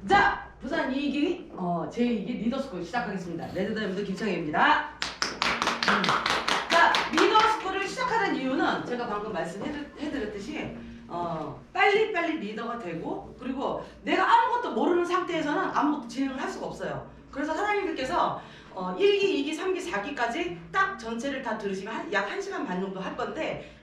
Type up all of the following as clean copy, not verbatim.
자, 부산 2기 제2기 리더스쿨 시작하겠습니다. 레드다이아몬드 김창희입니다. 자, 리더스쿨을 시작하는 이유는 제가 방금 말씀해드렸듯이 빨리빨리 리더가 되고, 그리고 내가 아무것도 모르는 상태에서는 아무것도 진행을 할 수가 없어요. 그래서 사장님들께서 1기, 2기, 3기, 4기까지 딱 전체를 다 들으시면 약 1시간 반 정도 할 건데,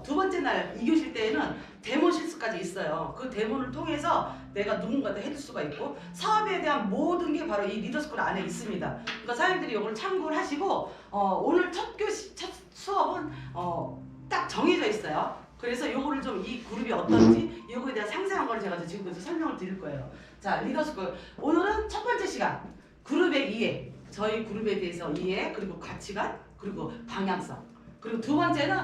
두 번째 날 2교실 때에는 데모 실습까지 있어요. 그 데모를 통해서 내가 누군가한테 해줄 수가 있고, 사업에 대한 모든 게 바로 이 리더스쿨 안에 있습니다. 그러니까 사장님들이 이걸 참고를 하시고, 오늘 첫 수업은 딱 정해져 있어요. 그래서 요거를 좀 이 그룹이 어떤지 요거에 대한 상세한 걸 제가 지금부터 설명을 드릴 거예요. 자, 리더스쿨 오늘은 첫 번째 시간 그룹의 이해, 저희 그룹에 대해서 이해, 그리고 가치관, 그리고 방향성, 그리고 두 번째는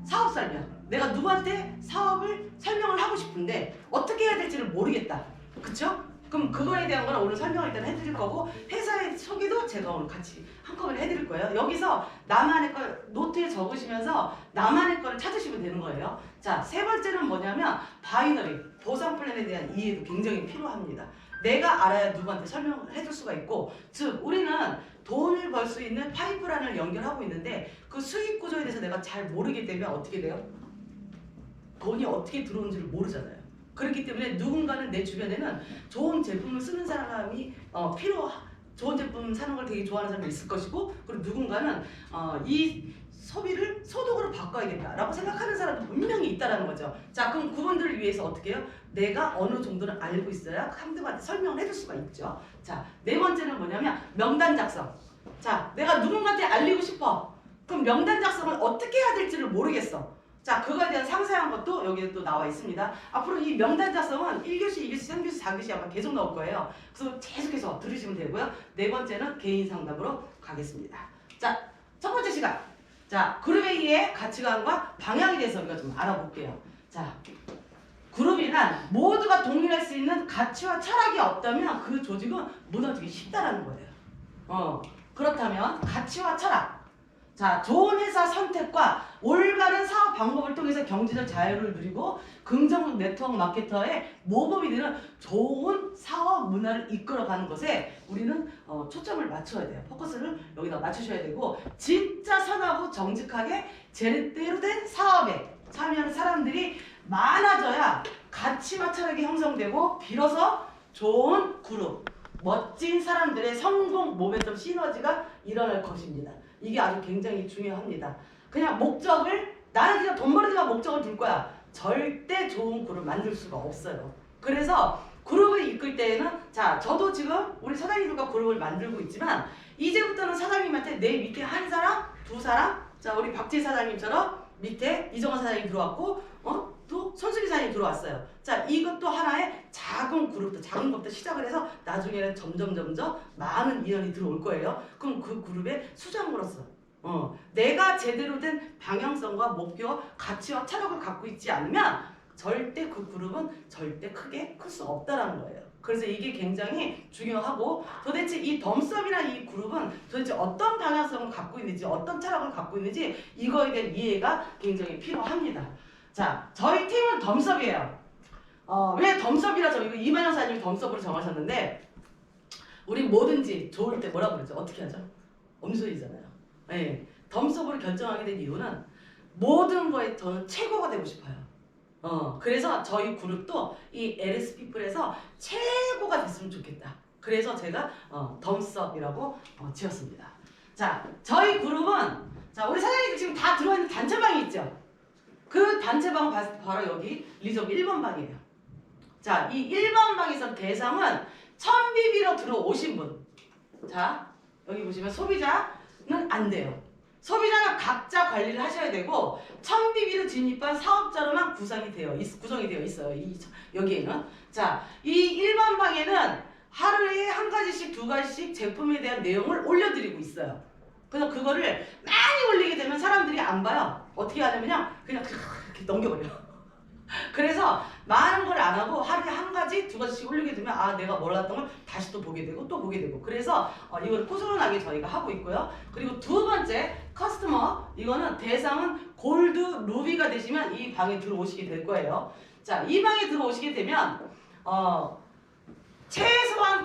사업 설명. 내가 누구한테 사업을 설명을 하고 싶은데 어떻게 해야 될지를 모르겠다. 그쵸? 그럼 그거에 대한 거는 오늘 설명을 일단 해드릴 거고, 회사의 소개도 제가 오늘 같이 한꺼번에 해드릴 거예요. 여기서 나만의 걸 노트에 적으시면서 나만의 거를 찾으시면 되는 거예요. 자, 세 번째는 뭐냐면 바이너리, 보상 플랜에 대한 이해도 굉장히 필요합니다. 내가 알아야 누구한테 설명을 해줄 수가 있고, 즉 우리는 돈을 벌 수 있는 파이프라인을 연결하고 있는데 그 수익 구조에 대해서 내가 잘 모르기 때문에 어떻게 돼요? 돈이 어떻게 들어오는지를 모르잖아요. 그렇기 때문에 누군가는 내 주변에는 좋은 제품을 쓰는 사람이 좋은 제품 사는 걸 되게 좋아하는 사람이 있을 것이고, 그리고 누군가는 이 소비를 소득으로 바꿔야겠다라고 생각하는 사람도 분명히 있다라는 거죠. 자, 그럼 그분들을 위해서 어떻게 해요? 내가 어느 정도는 알고 있어야 상대방한테 설명을 해줄 수가 있죠. 자, 네 번째는 뭐냐면 명단 작성. 자, 내가 누군가한테 알리고 싶어. 그럼 명단 작성을 어떻게 해야 될지를 모르겠어. 자, 그거에 대한 상세한 것도 여기에 또 나와 있습니다. 앞으로 이 명단 작성은 1교시, 2교시, 3교시, 4교시 아마 계속 나올 거예요. 그래서 계속해서 들으시면 되고요. 네 번째는 개인 상담으로 가겠습니다. 자, 첫 번째 시간. 자, 그룹의 이해, 가치관과 방향에 대해서 우리가 좀 알아볼게요. 자, 그룹이란 모두가 동일할 수 있는 가치와 철학이 없다면 그 조직은 무너지기 쉽다라는 거예요. 그렇다면 가치와 철학. 자, 좋은 회사 선택과 올바른 사업 방법을 통해서 경제적 자유를 누리고 긍정 네트워크 마케터의 모범이 되는 좋은 사업 문화를 이끌어가는 것에 우리는 초점을 맞춰야 돼요. 포커스를 여기다 맞추셔야 되고, 진짜 선하고 정직하게 제대로 된 사업에 참여하는 사람들이 많아져야 가치와 철학이 형성되고, 비로소 좋은 그룹, 멋진 사람들의 성공 모멘텀 시너지가 일어날 것입니다. 이게 아주 굉장히 중요합니다. 그냥 목적을, 나는 그냥 돈 벌이기만 목적을 둘 거야. 절대 좋은 그룹을 만들 수가 없어요. 그래서 그룹을 이끌 때에는, 자, 저도 지금 우리 사장님들과 그룹을 만들고 있지만, 이제부터는 사장님한테 내 밑에 한 사람, 두 사람, 자, 우리 박재 사장님처럼 밑에 이정원 사장님이 들어왔고, 또 손수기 사장님이 들어왔어요. 자, 이것도 하나의 작은 그룹부터, 작은 것부터 시작을 해서 나중에는 점점 많은 인원이 들어올 거예요. 그럼 그 그룹의 수장으로서 내가 제대로 된 방향성과 목표, 가치와 철학을 갖고 있지 않으면 절대 그 그룹은 절대 크게 클 수 없다라는 거예요. 그래서 이게 굉장히 중요하고, 도대체 이 덤섭이나 이 그룹은 도대체 어떤 방향성을 갖고 있는지, 어떤 철학을 갖고 있는지, 이거에 대한 이해가 굉장히 필요합니다. 자, 저희 팀은 덤섭이에요. 왜 덤섭이라서, 이거 이만영 사장님이 덤섭으로 정하셨는데, 우리 뭐든지 좋을 때 뭐라고 그러죠? 어떻게 하죠? 엄소리잖아요. 네. 덤섭으로 결정하게 된 이유는 모든 거에 저는 최고가 되고 싶어요. 그래서 저희 그룹도 이 LS 피플에서 최고가 됐으면 좋겠다. 그래서 제가 덤섭이라고 지었습니다. 자, 저희 그룹은, 자, 우리 사장님들 지금 다 들어있는 단체방이 있죠? 그 단체방은 바로 여기 리적 1번 방이에요. 자, 이 1번 방에서 대상은 1000BB로 들어오신 분. 자, 여기 보시면 소비자는 안 돼요. 소비자는 각자 관리를 하셔야 되고, 1000BB로 진입한 사업자로만 구성이 되어 있어요. 여기에는. 자, 이 1번 방에는 하루에 한 가지씩, 두 가지씩 제품에 대한 내용을 올려드리고 있어요. 그래서 그거를 많이 올리게 되면 사람들이 안 봐요. 어떻게 하냐면요, 그냥 이렇게 넘겨버려요. 그래서 많은 걸 안 하고 하루에 한 가지, 두 가지씩 올리게 되면, 아, 내가 몰랐던 걸 다시 또 보게 되고 또 보게 되고, 그래서 이걸 꾸준하게 저희가 하고 있고요. 그리고 두 번째 커스터머, 이거는 대상은 골드, 루비가 되시면 이 방에 들어오시게 될 거예요. 자, 이 방에 들어오시게 되면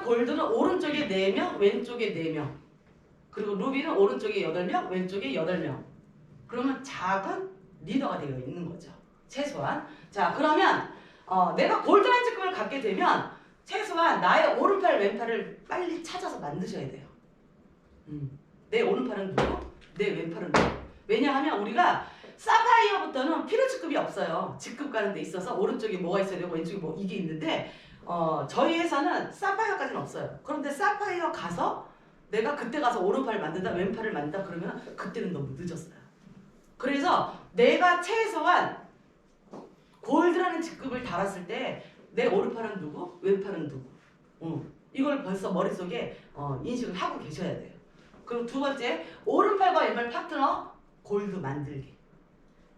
골드는 오른쪽에 4명, 왼쪽에 4명. 그리고 루비는 오른쪽에 8명, 왼쪽에 8명. 그러면 작은 리더가 되어 있는 거죠. 최소한. 자, 그러면 내가 골드라인 직급을 갖게 되면 최소한 나의 오른팔, 왼팔을 빨리 찾아서 만드셔야 돼요. 내 오른팔은 누구? 내 왼팔은 누구? 왜냐하면 우리가 사파이어부터는 필요 직급이 없어요. 직급 가는 데 있어서 오른쪽에 뭐가 있어야 되고 왼쪽에 뭐 이게 있는데 저희 회사는 사파이어까지는 없어요. 그런데 사파이어 가서 내가 그때 가서 오른팔을 만든다, 왼팔을 만든다 그러면 그때는 너무 늦었어요. 그래서 내가 최소한 골드라는 직급을 달았을 때 내 오른팔은 누구? 왼팔은 누구? 이걸 벌써 머릿속에 인식을 하고 계셔야 돼요. 그리고 두 번째, 오른팔과 왼팔 파트너 골드 만들기.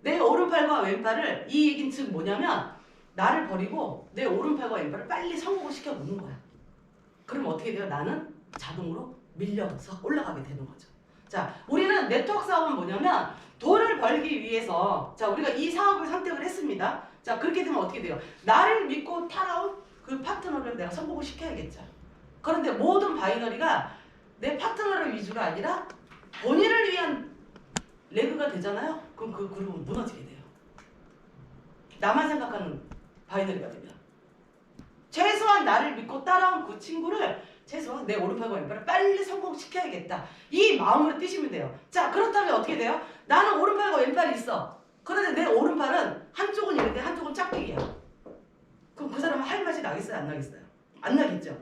내 오른팔과 왼팔을 이 얘기는 즉 뭐냐면 나를 버리고 내 오른팔과 왼팔을 빨리 성공을 시켜놓는 거야. 그럼 어떻게 돼요? 나는 자동으로 밀려서 올라가게 되는 거죠. 자, 우리는 네트워크 사업은 뭐냐면 돈을 벌기 위해서 자 우리가 이 사업을 선택을 했습니다. 자 그렇게 되면 어떻게 돼요? 나를 믿고 따라온 그 파트너를 내가 성공을 시켜야겠죠. 그런데 모든 바이너리가 내 파트너를 위주가 아니라 본인을 위한 레그가 되잖아요. 그럼 그 그룹은 무너지게 돼요. 나만 생각하는 바이너리가 되면 최소한 나를 믿고 따라온 그 친구를 최소한 내 오른팔과 왼팔을 빨리 성공시켜야겠다. 이 마음으로 뛰시면 돼요. 자 그렇다면 어떻게 돼요? 나는 오른팔과 왼팔이 있어. 그런데 내 오른팔은 한쪽은 있는데 한쪽은 짝대기야. 그럼 그 사람은 할 맛이 나겠어요? 안 나겠어요? 안 나겠죠?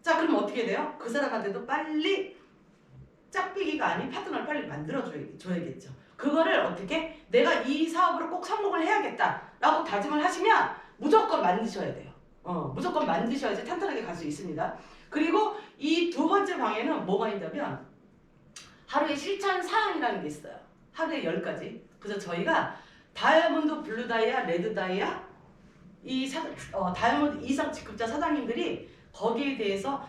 자 그럼 어떻게 돼요? 그 사람한테도 빨리 짝대기가 아닌 파트너를 빨리 만들어줘야겠죠. 그거를 어떻게 내가 이 사업으로 꼭 성공을 해야겠다라고 다짐을 하시면 무조건 만드셔야 돼요. 무조건 만드셔야지 탄탄하게 갈 수 있습니다. 그리고 이 두 번째 방에는 뭐가 있냐면 하루에 실천 사항이라는 게 있어요. 하루에 10가지. 그래서 저희가 다이아몬드, 블루 다이아, 레드 다이아 다이아몬드 이상 직급자 사장님들이 거기에 대해서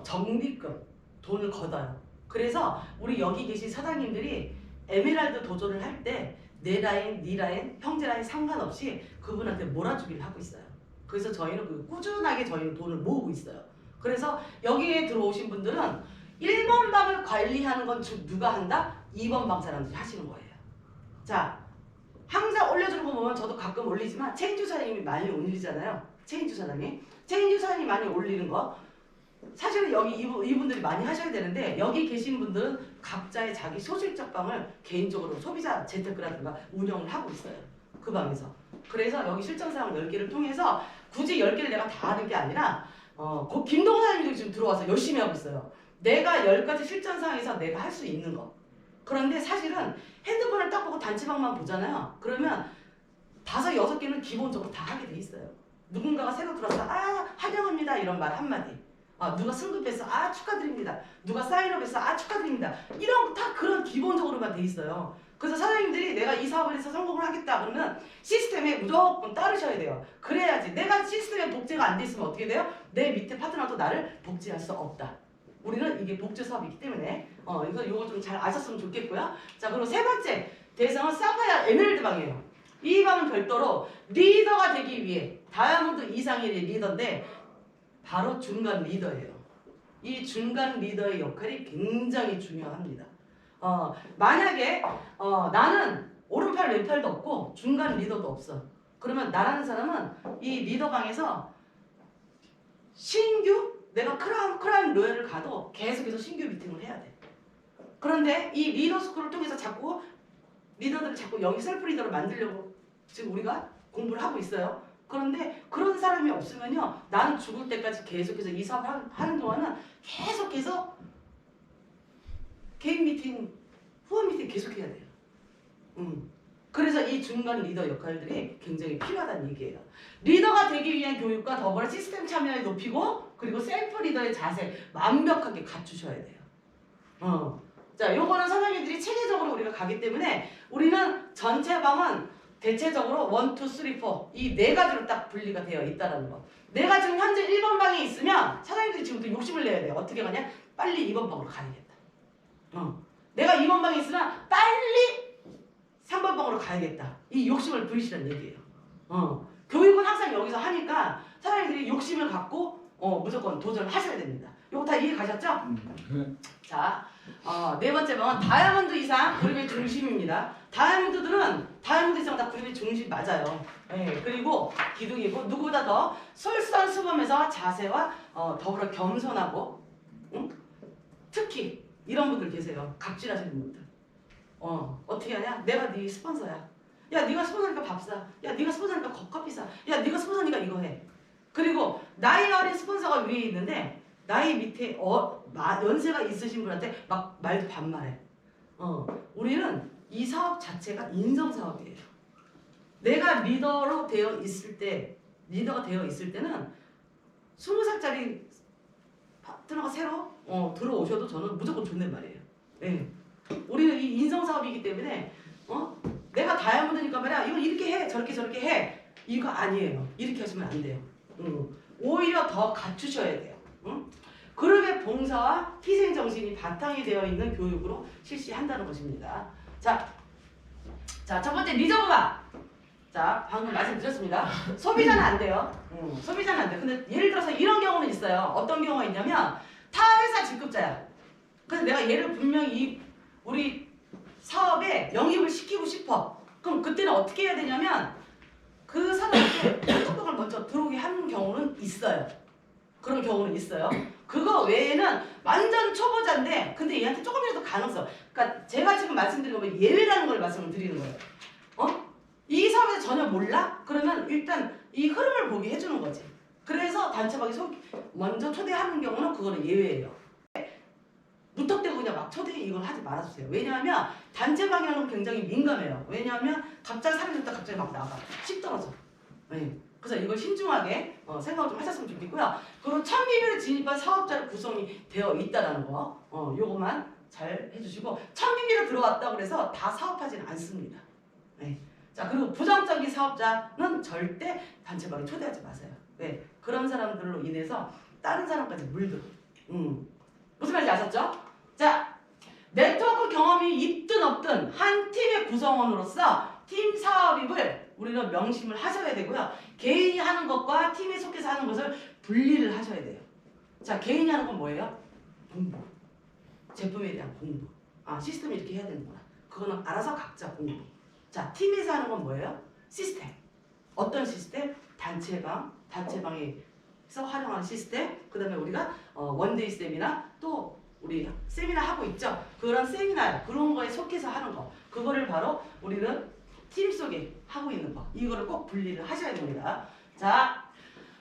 적립금 돈을 걷어요. 그래서 우리 여기 계신 사장님들이 에메랄드 도전을 할 때 내 라인, 네 라인, 형제 라인 상관없이 그분한테 몰아주기를 하고 있어요. 그래서 저희는 꾸준하게 저희는 돈을 모으고 있어요. 그래서 여기에 들어오신 분들은 1번 방을 관리하는 건 누가 한다? 2번 방 사람들이 하시는 거예요. 자, 항상 올려주는 거 보면 저도 가끔 올리지만 체인주 사장님이 많이 올리잖아요. 체인주 사장님 많이 올리는 거 사실은 여기 이분들이 많이 하셔야 되는데 여기 계신 분들은 각자의 자기 소실적 방을 개인적으로 소비자 재테크라든가 운영을 하고 있어요. 그 방에서. 그래서 여기 실전사항 10개를 통해서 굳이 10개를 내가 다 하는 게 아니라 김동호 사장님도 지금 들어와서 열심히 하고 있어요. 내가 10가지 실전사항에서 내가 할 수 있는 거. 그런데 사실은 핸드폰을 딱 보고 단체방만 보잖아요. 그러면 5, 6개는 기본적으로 다 하게 돼 있어요. 누군가가 새로 들어서 환영합니다 이런 말 한마디. 누가 승급해서 축하드립니다. 누가 사인업해서 축하드립니다. 이런 다 그런 기본적으로만 돼 있어요. 그래서 사장님들이 내가 이 사업을 해서 성공을 하겠다 그러면 시스템에 무조건 따르셔야 돼요. 그래야지. 내가 시스템에 복제가 안 돼 있으면 어떻게 돼요? 내 밑에 파트너도 나를 복제할 수 없다. 우리는 이게 복제 사업이기 때문에 그래서 이거 좀 잘 아셨으면 좋겠고요. 자 그리고 세 번째 대상은 사파이어 에메랄드 방이에요. 이 방은 별도로 리더가 되기 위해 다이아몬드 이상의 리더인데 바로 중간 리더예요. 이 중간 리더의 역할이 굉장히 중요합니다. 만약에 나는 오른팔 왼팔도 없고 중간 리더도 없어. 그러면 나라는 사람은 이 리더방에서 신규 내가 크라운 로열을 가도 계속해서 신규 미팅을 해야 돼. 그런데 이 리더 스쿨을 통해서 자꾸 리더들을 자꾸 여기 셀프 리더를 만들려고 지금 우리가 공부를 하고 있어요. 그런데 그런 사람이 없으면요 나는 죽을 때까지 계속해서 이 사업 하는 동안은 계속해서 개인 미팅, 후원 미팅 계속해야 돼요. 그래서 이 중간 리더 역할들이 굉장히 필요하다는 얘기예요. 리더가 되기 위한 교육과 더불어 시스템 참여를 높이고 그리고 셀프 리더의 자세 완벽하게 갖추셔야 돼요. 자, 요거는 사장님들이 체계적으로 우리가 가기 때문에 우리는 전체 방은 대체적으로 1, 2, 3, 4 이 4가지로 딱 분리가 되어 있다는 거. 내가 지금 현재 1번 방에 있으면 사장님들이 지금부터 욕심을 내야 돼요. 어떻게 가냐? 빨리 2번 방으로 가야겠다. 내가 2번 방에 있으면 빨리 3번 방으로 가야겠다. 이 욕심을 부리시라는 얘기예요. 교육은 항상 여기서 하니까 사장님들이 욕심을 갖고 무조건 도전하셔야 됩니다. 요거 다 이해 가셨죠? 자, 네 번째 방은 다이아몬드 이상 그룹의 중심입니다. 다이아몬드 이상 다 그룹의 중심 맞아요. 예, 그리고 기둥이고 누구보다 더 솔선수범해서 자세와 더불어 겸손하고, 응? 특히 이런 분들 계세요. 갑질하시는 분들. 어떻게 하냐? 내가 네 스폰서야. 야, 네가 스폰서니까 밥 사. 야, 네가 스폰서니까 커피 사. 야, 네가 스폰서니까 이거 해. 그리고 나이 어린 스폰서가 위에 있는데 나이 밑에 연세가 있으신 분한테 막 말도 반말해. 우리는 이 사업 자체가 인성 사업이에요. 내가 리더가 되어 있을 때는 20살짜리 파트너가 새로 들어오셔도 저는 무조건 존댓말이에요. 네. 우리는 이 인성 사업이기 때문에 내가 다이아몬드니까 말이야 이거 이렇게 해 저렇게 해 이거 아니에요. 이렇게 하시면 안 돼요. 오히려 더 갖추셔야 돼요. 그룹의 봉사와 희생 정신이 바탕이 되어 있는 교육으로 실시한다는 것입니다. 자, 첫 번째 리저브가. 자, 방금 말씀드렸습니다. 소비자는 안 돼요. 소비자는 안 돼요. 근데 예를 들어서 이런 경우는 있어요. 어떤 경우가 있냐면 타 회사 직급자야. 그래서 내가 얘를 분명히 우리 사업에 영입을 시키고 싶어. 그럼 그때는 어떻게 해야 되냐면 그 사람한테 톡톡을 먼저 들어오게 하는 경우는 있어요. 그런 경우는 있어요. 그거 외에는 완전 초보자인데 근데 얘한테 조금이라도 가능성. 그러니까 제가 지금 말씀드린 건 예외라는 걸 말씀을 드리는 거예요. 이 사업에 전혀 몰라? 그러면 일단 이 흐름을 보게 해주는 거지. 그래서 단체방에 먼저 초대하는 경우는 그거는 예외예요. 무턱대고 그냥 막 초대 이걸 하지 말아주세요. 왜냐하면 단체방이라는 건 굉장히 민감해요. 왜냐하면 갑자기 사람이 됐다 갑자기 막 나가. 씩 떨어져. 네. 그래서 이걸 신중하게 생각을 좀 하셨으면 좋겠고요. 그리고 천기비를 진입한 사업자로 구성이 되어 있다는 거 요것만 잘 해주시고 천기비로 들어왔다고 해서 다 사업하지는 않습니다. 네. 자, 그리고 부정적인 사업자는 절대 단체방에 초대하지 마세요. 네. 그런 사람들로 인해서 다른 사람까지 물들어. 무슨 말인지 아셨죠? 자, 네트워크 경험이 있든 없든 한 팀의 구성원으로서 팀 사업입을 우리는 명심을 하셔야 되고요. 개인이 하는 것과 팀에 속해서 하는 것을 분리를 하셔야 돼요. 자, 개인이 하는 건 뭐예요? 공부. 제품에 대한 공부. 시스템이 이렇게 해야 되는구나. 그거는 알아서 각자 공부. 자, 팀에서 하는 건 뭐예요? 시스템. 어떤 시스템? 단체방에서 활용하는 시스템. 그 다음에 우리가 원데이 세미나 또 우리 세미나 하고 있죠. 그런 세미나 그런 거에 속해서 하는 거. 그거를 바로 우리는 팀 속에 하고 있는 거. 이거를 꼭 분리를 하셔야 됩니다. 자,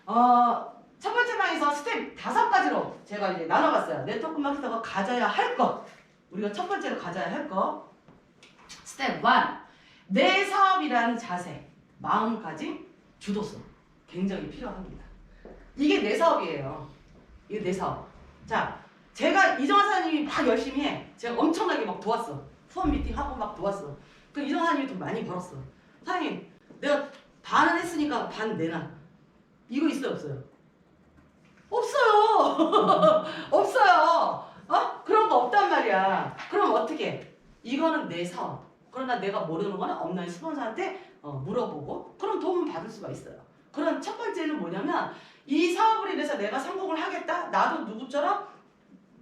첫 번째 방에서 스텝 5가지로 제가 이제 나눠봤어요. 네트워크 마케터가 가져야 할 것. 우리가 첫 번째로 가져야 할 것. 스텝 1. 내 사업이라는 자세, 마음가짐, 주도성. 굉장히 필요합니다. 이게 내 사업이에요. 이게 내 사업. 자, 제가 이정환 사장님이 막 열심히 해. 제가 엄청나게 막 도왔어. 후원 미팅하고 막 도왔어. 그 이정환 사장님이 돈 많이 벌었어. 사장님, 내가 반은 했으니까 반 내놔. 이거 있어요, 없어요? 없어요. 없어요. 그런 거 없단 말이야. 그럼 어떻게? 이거는 내 사업. 그러나 내가 모르는 거는 업라인 스폰서한테 물어보고 그럼 도움을 받을 수가 있어요. 그런 첫 번째는 뭐냐면 이 사업을 인해서 내가 성공을 하겠다. 나도 누구처럼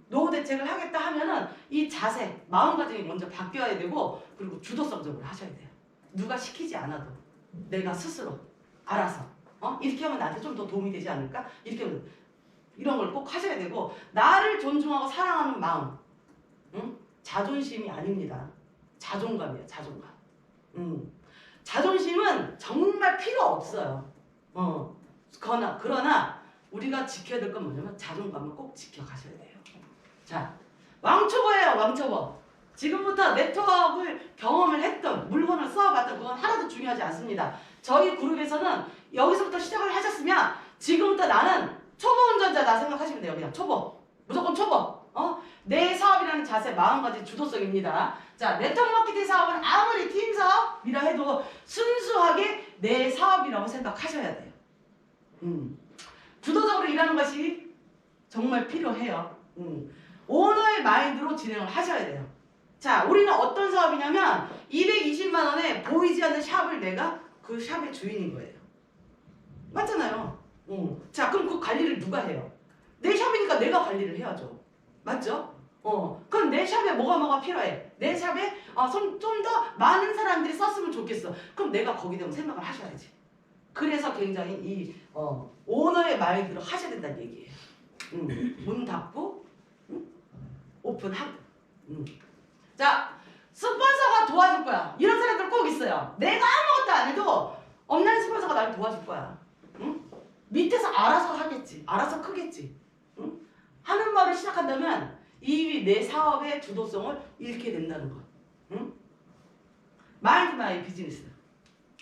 노후 대책을 하겠다 하면은 이 자세, 마음가짐이 먼저 바뀌어야 되고 그리고 주도성적으로 하셔야 돼요. 누가 시키지 않아도 내가 스스로 알아서 이렇게 하면 나한테 좀 더 도움이 되지 않을까? 이렇게 하면 이런 걸 꼭 하셔야 되고 나를 존중하고 사랑하는 마음, 자존심이 아닙니다. 자존감이에요. 자존감. 자존심은 정말 필요 없어요. 그러나 우리가 지켜야 될 건 뭐냐면 자존감을 꼭 지켜가셔야 돼요. 자, 왕초보예요. 왕초보. 지금부터 네트워크를 경험을 했던 물건을 써봤던 그건 하나도 중요하지 않습니다. 저희 그룹에서는 여기서부터 시작을 하셨으면 지금부터 나는 초보 운전자다 생각하시면 돼요. 그냥 초보. 무조건 초보. 내 사업이라는 자세, 마음가짐, 주도성입니다. 자, 네트워크 마케팅 사업은 아무리 팀 사업이라 해도 순수하게 내 사업이라고 생각하셔야 돼요. 주도적으로 일하는 것이 정말 필요해요. 오너의 마인드로 진행을 하셔야 돼요. 자, 우리는 어떤 사업이냐면 220만 원에 보이지 않는 샵을 내가 그 샵의 주인인 거예요. 맞잖아요. 자, 그럼 그 관리를 누가 해요? 내 샵이니까 내가 관리를 해야죠. 맞죠? 그럼 내 샵에 뭐가 필요해? 내 샵에 좀 더 많은 사람들이 썼으면 좋겠어. 그럼 내가 거기에 대한 생각을 하셔야지. 그래서 굉장히 이 오너의 마인드로 하셔야 된다는 얘기예요. 문 닫고 오픈하고. 자, 스폰서가 도와줄 거야. 이런 사람들 꼭 있어요. 내가 아무것도 안 해도 온라인 스폰서가 나를 도와줄 거야. 밑에서 알아서 하겠지. 알아서 크겠지. 하는 말을 시작한다면 이 내 사업의 주도성을 잃게 된다는 것. 마인드 마이 비즈니스.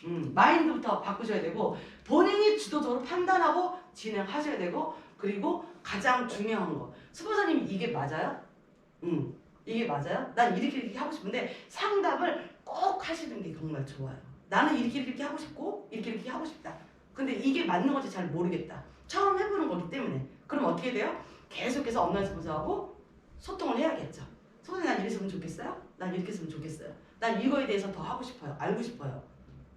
마인드부터 바꾸셔야 되고 본인이 주도적으로 판단하고 진행하셔야 되고 그리고 가장 중요한 거. 스폰서님이 이게 맞아요? 이게 맞아요? 난 이렇게 하고 싶은데 상담을 꼭 하시는 게 정말 좋아요. 나는 이렇게 하고 싶고 이렇게 하고 싶다. 근데 이게 맞는 건지 잘 모르겠다. 처음 해보는 거기 때문에. 그럼 어떻게 돼요? 계속해서 온라인 스폰서하고 소통을 해야겠죠. 선생님 난 이렇게 했으면 좋겠어요? 난 이렇게 했으면 좋겠어요. 난 이거에 대해서 더 하고 싶어요. 알고 싶어요.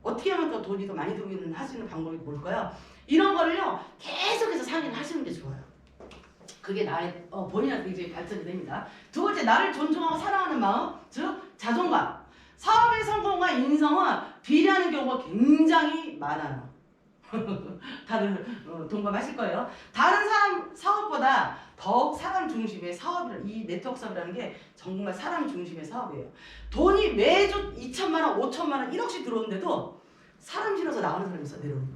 어떻게 하면 더 돈이 더 많이 들어오는 할 수 있는 방법이 뭘까요? 이런 거를요 계속해서 상의를 하시는 게 좋아요. 그게 나의 본인한테 굉장히 발전이 됩니다. 두 번째, 나를 존중하고 사랑하는 마음, 즉 자존감. 사업의 성공과 인성은 비례하는 경우가 굉장히 많아요. 다들 동감하실 거예요. 다른 사람 사업보다 더욱 사람 중심의 사업이라는 이 네트워크 사업이라는 게 정말 사람 중심의 사업이에요. 돈이 매주 2천만 원, 5천만 원, 1억씩 들어오는데도 사람 싫어서 나가는 사람이 있어 내려오는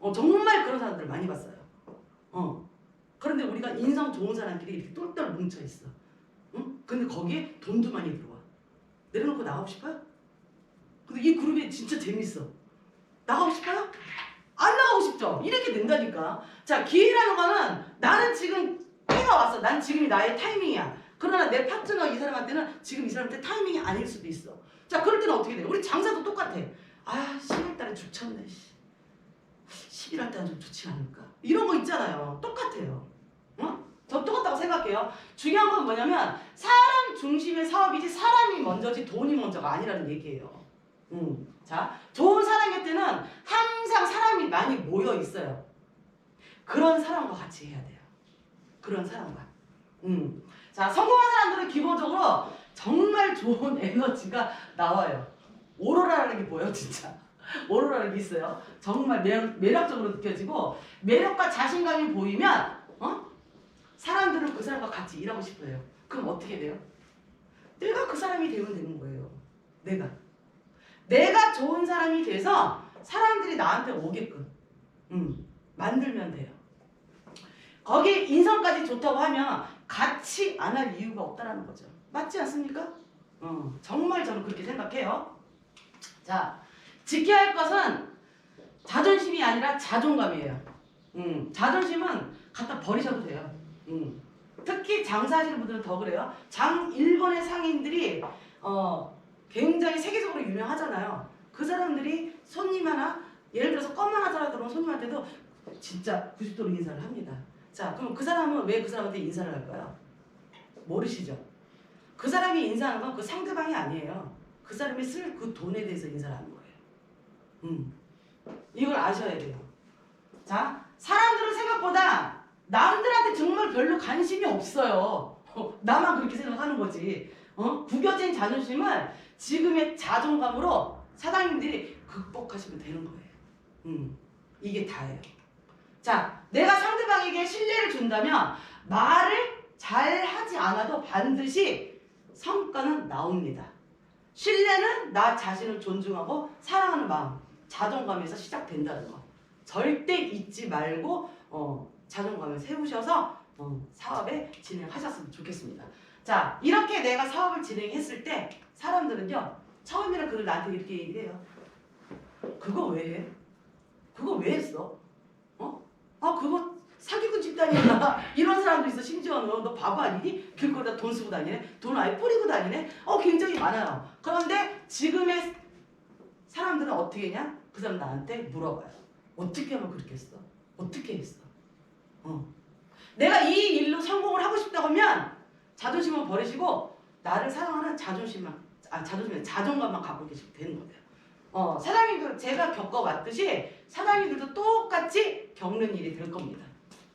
거. 정말 그런 사람들을 많이 봤어요. 그런데 우리가 인성 좋은 사람끼리 이렇게 똘똘 뭉쳐 있어. 근데 거기에 돈도 많이 들어와. 내려놓고 나가고 싶어요? 근데 이 그룹이 진짜 재밌어. 나가고 싶어요? 안 나가고 싶죠? 이렇게 된다니까. 자, 기회라는 거는 나는 지금 해가 왔어. 난 지금이 나의 타이밍이야. 그러나 내 파트너 이 사람한테는 지금 이 사람한테 타이밍이 아닐 수도 있어. 자, 그럴 때는 어떻게 돼요? 우리 장사도 똑같아. 10월달에 죽쳤네. 11월달은 좀 좋지 않을까? 이런 거 있잖아요. 똑같아요. 저 똑같다고 생각해요. 중요한 건 뭐냐면 사람 중심의 사업이지 사람이 먼저지 돈이 먼저가 아니라는 얘기예요. 자, 좋은 사람일 때는 항상 사람이 많이 모여 있어요. 그런 사람과 같이 해야 돼요. 그런 사람과. 자, 성공한 사람들은 기본적으로 정말 좋은 에너지가 나와요. 오로라라는 게 뭐예요, 진짜? 오로라라는 게 있어요. 정말 매력적으로 느껴지고 매력과 자신감이 보이면 사람들은 그 사람과 같이 일하고 싶어요. 그럼 어떻게 돼요? 내가 그 사람이 되면 되는 거예요. 내가 좋은 사람이 돼서 사람들이 나한테 오게끔 만들면 돼요. 거기에 인성까지 좋다고 하면 같이 안 할 이유가 없다라는 거죠. 맞지 않습니까? 정말 저는 그렇게 생각해요. 자, 지켜야 할 것은 자존심이 아니라 자존감이에요. 자존심은 갖다 버리셔도 돼요. 특히 장사하시는 분들은 더 그래요. 일본의 상인들이 굉장히 세계적으로 유명하잖아요. 그 사람들이 손님 하나, 예를 들어서 껌 하나 사러 들어온 손님한테도 진짜 90도로 인사를 합니다. 자, 그럼 그 사람은 왜 그 사람한테 인사를 할까요? 모르시죠? 그 사람이 인사하는 건 그 상대방이 아니에요. 그 사람이 쓸 그 돈에 대해서 인사를 하는 거예요. 이걸 아셔야 돼요. 자, 사람들은 생각보다 남들한테 정말 별로 관심이 없어요. 나만 그렇게 생각하는 거지. 구겨진 자존심을 지금의 자존감으로 사장님들이 극복하시면 되는 거예요. 이게 다예요. 자, 내가 상대방에게 신뢰를 준다면 말을 잘 하지 않아도 반드시 성과는 나옵니다. 신뢰는 나 자신을 존중하고 사랑하는 마음, 자존감에서 시작된다는 거. 절대 잊지 말고 자존감을 세우셔서 사업에 진행하셨으면 좋겠습니다. 자, 이렇게 내가 사업을 진행했을 때 사람들은요, 처음에는 그걸 나한테 이렇게 얘기해요. 그거 왜 해? 그거 왜 했어? 그거 사기꾼 집단이야. 이런 사람도 있어. 심지어는 너 바보 아니니? 길거리다 돈 쓰고 다니네? 돈 아예 뿌리고 다니네? 굉장히 많아요. 그런데 지금의 사람들은 어떻게 했냐? 그 사람 나한테 물어봐요. 어떻게 하면 그렇게 했어? 어떻게 했어? 내가 이 일로 성공을 하고 싶다고 하면 자존심을 버리시고 나를 사랑하는 자존감만 갖고 계시면 되는 거예요. 사장님들 제가 겪어왔듯이 사장님들도 똑같이 겪는 일이 될 겁니다.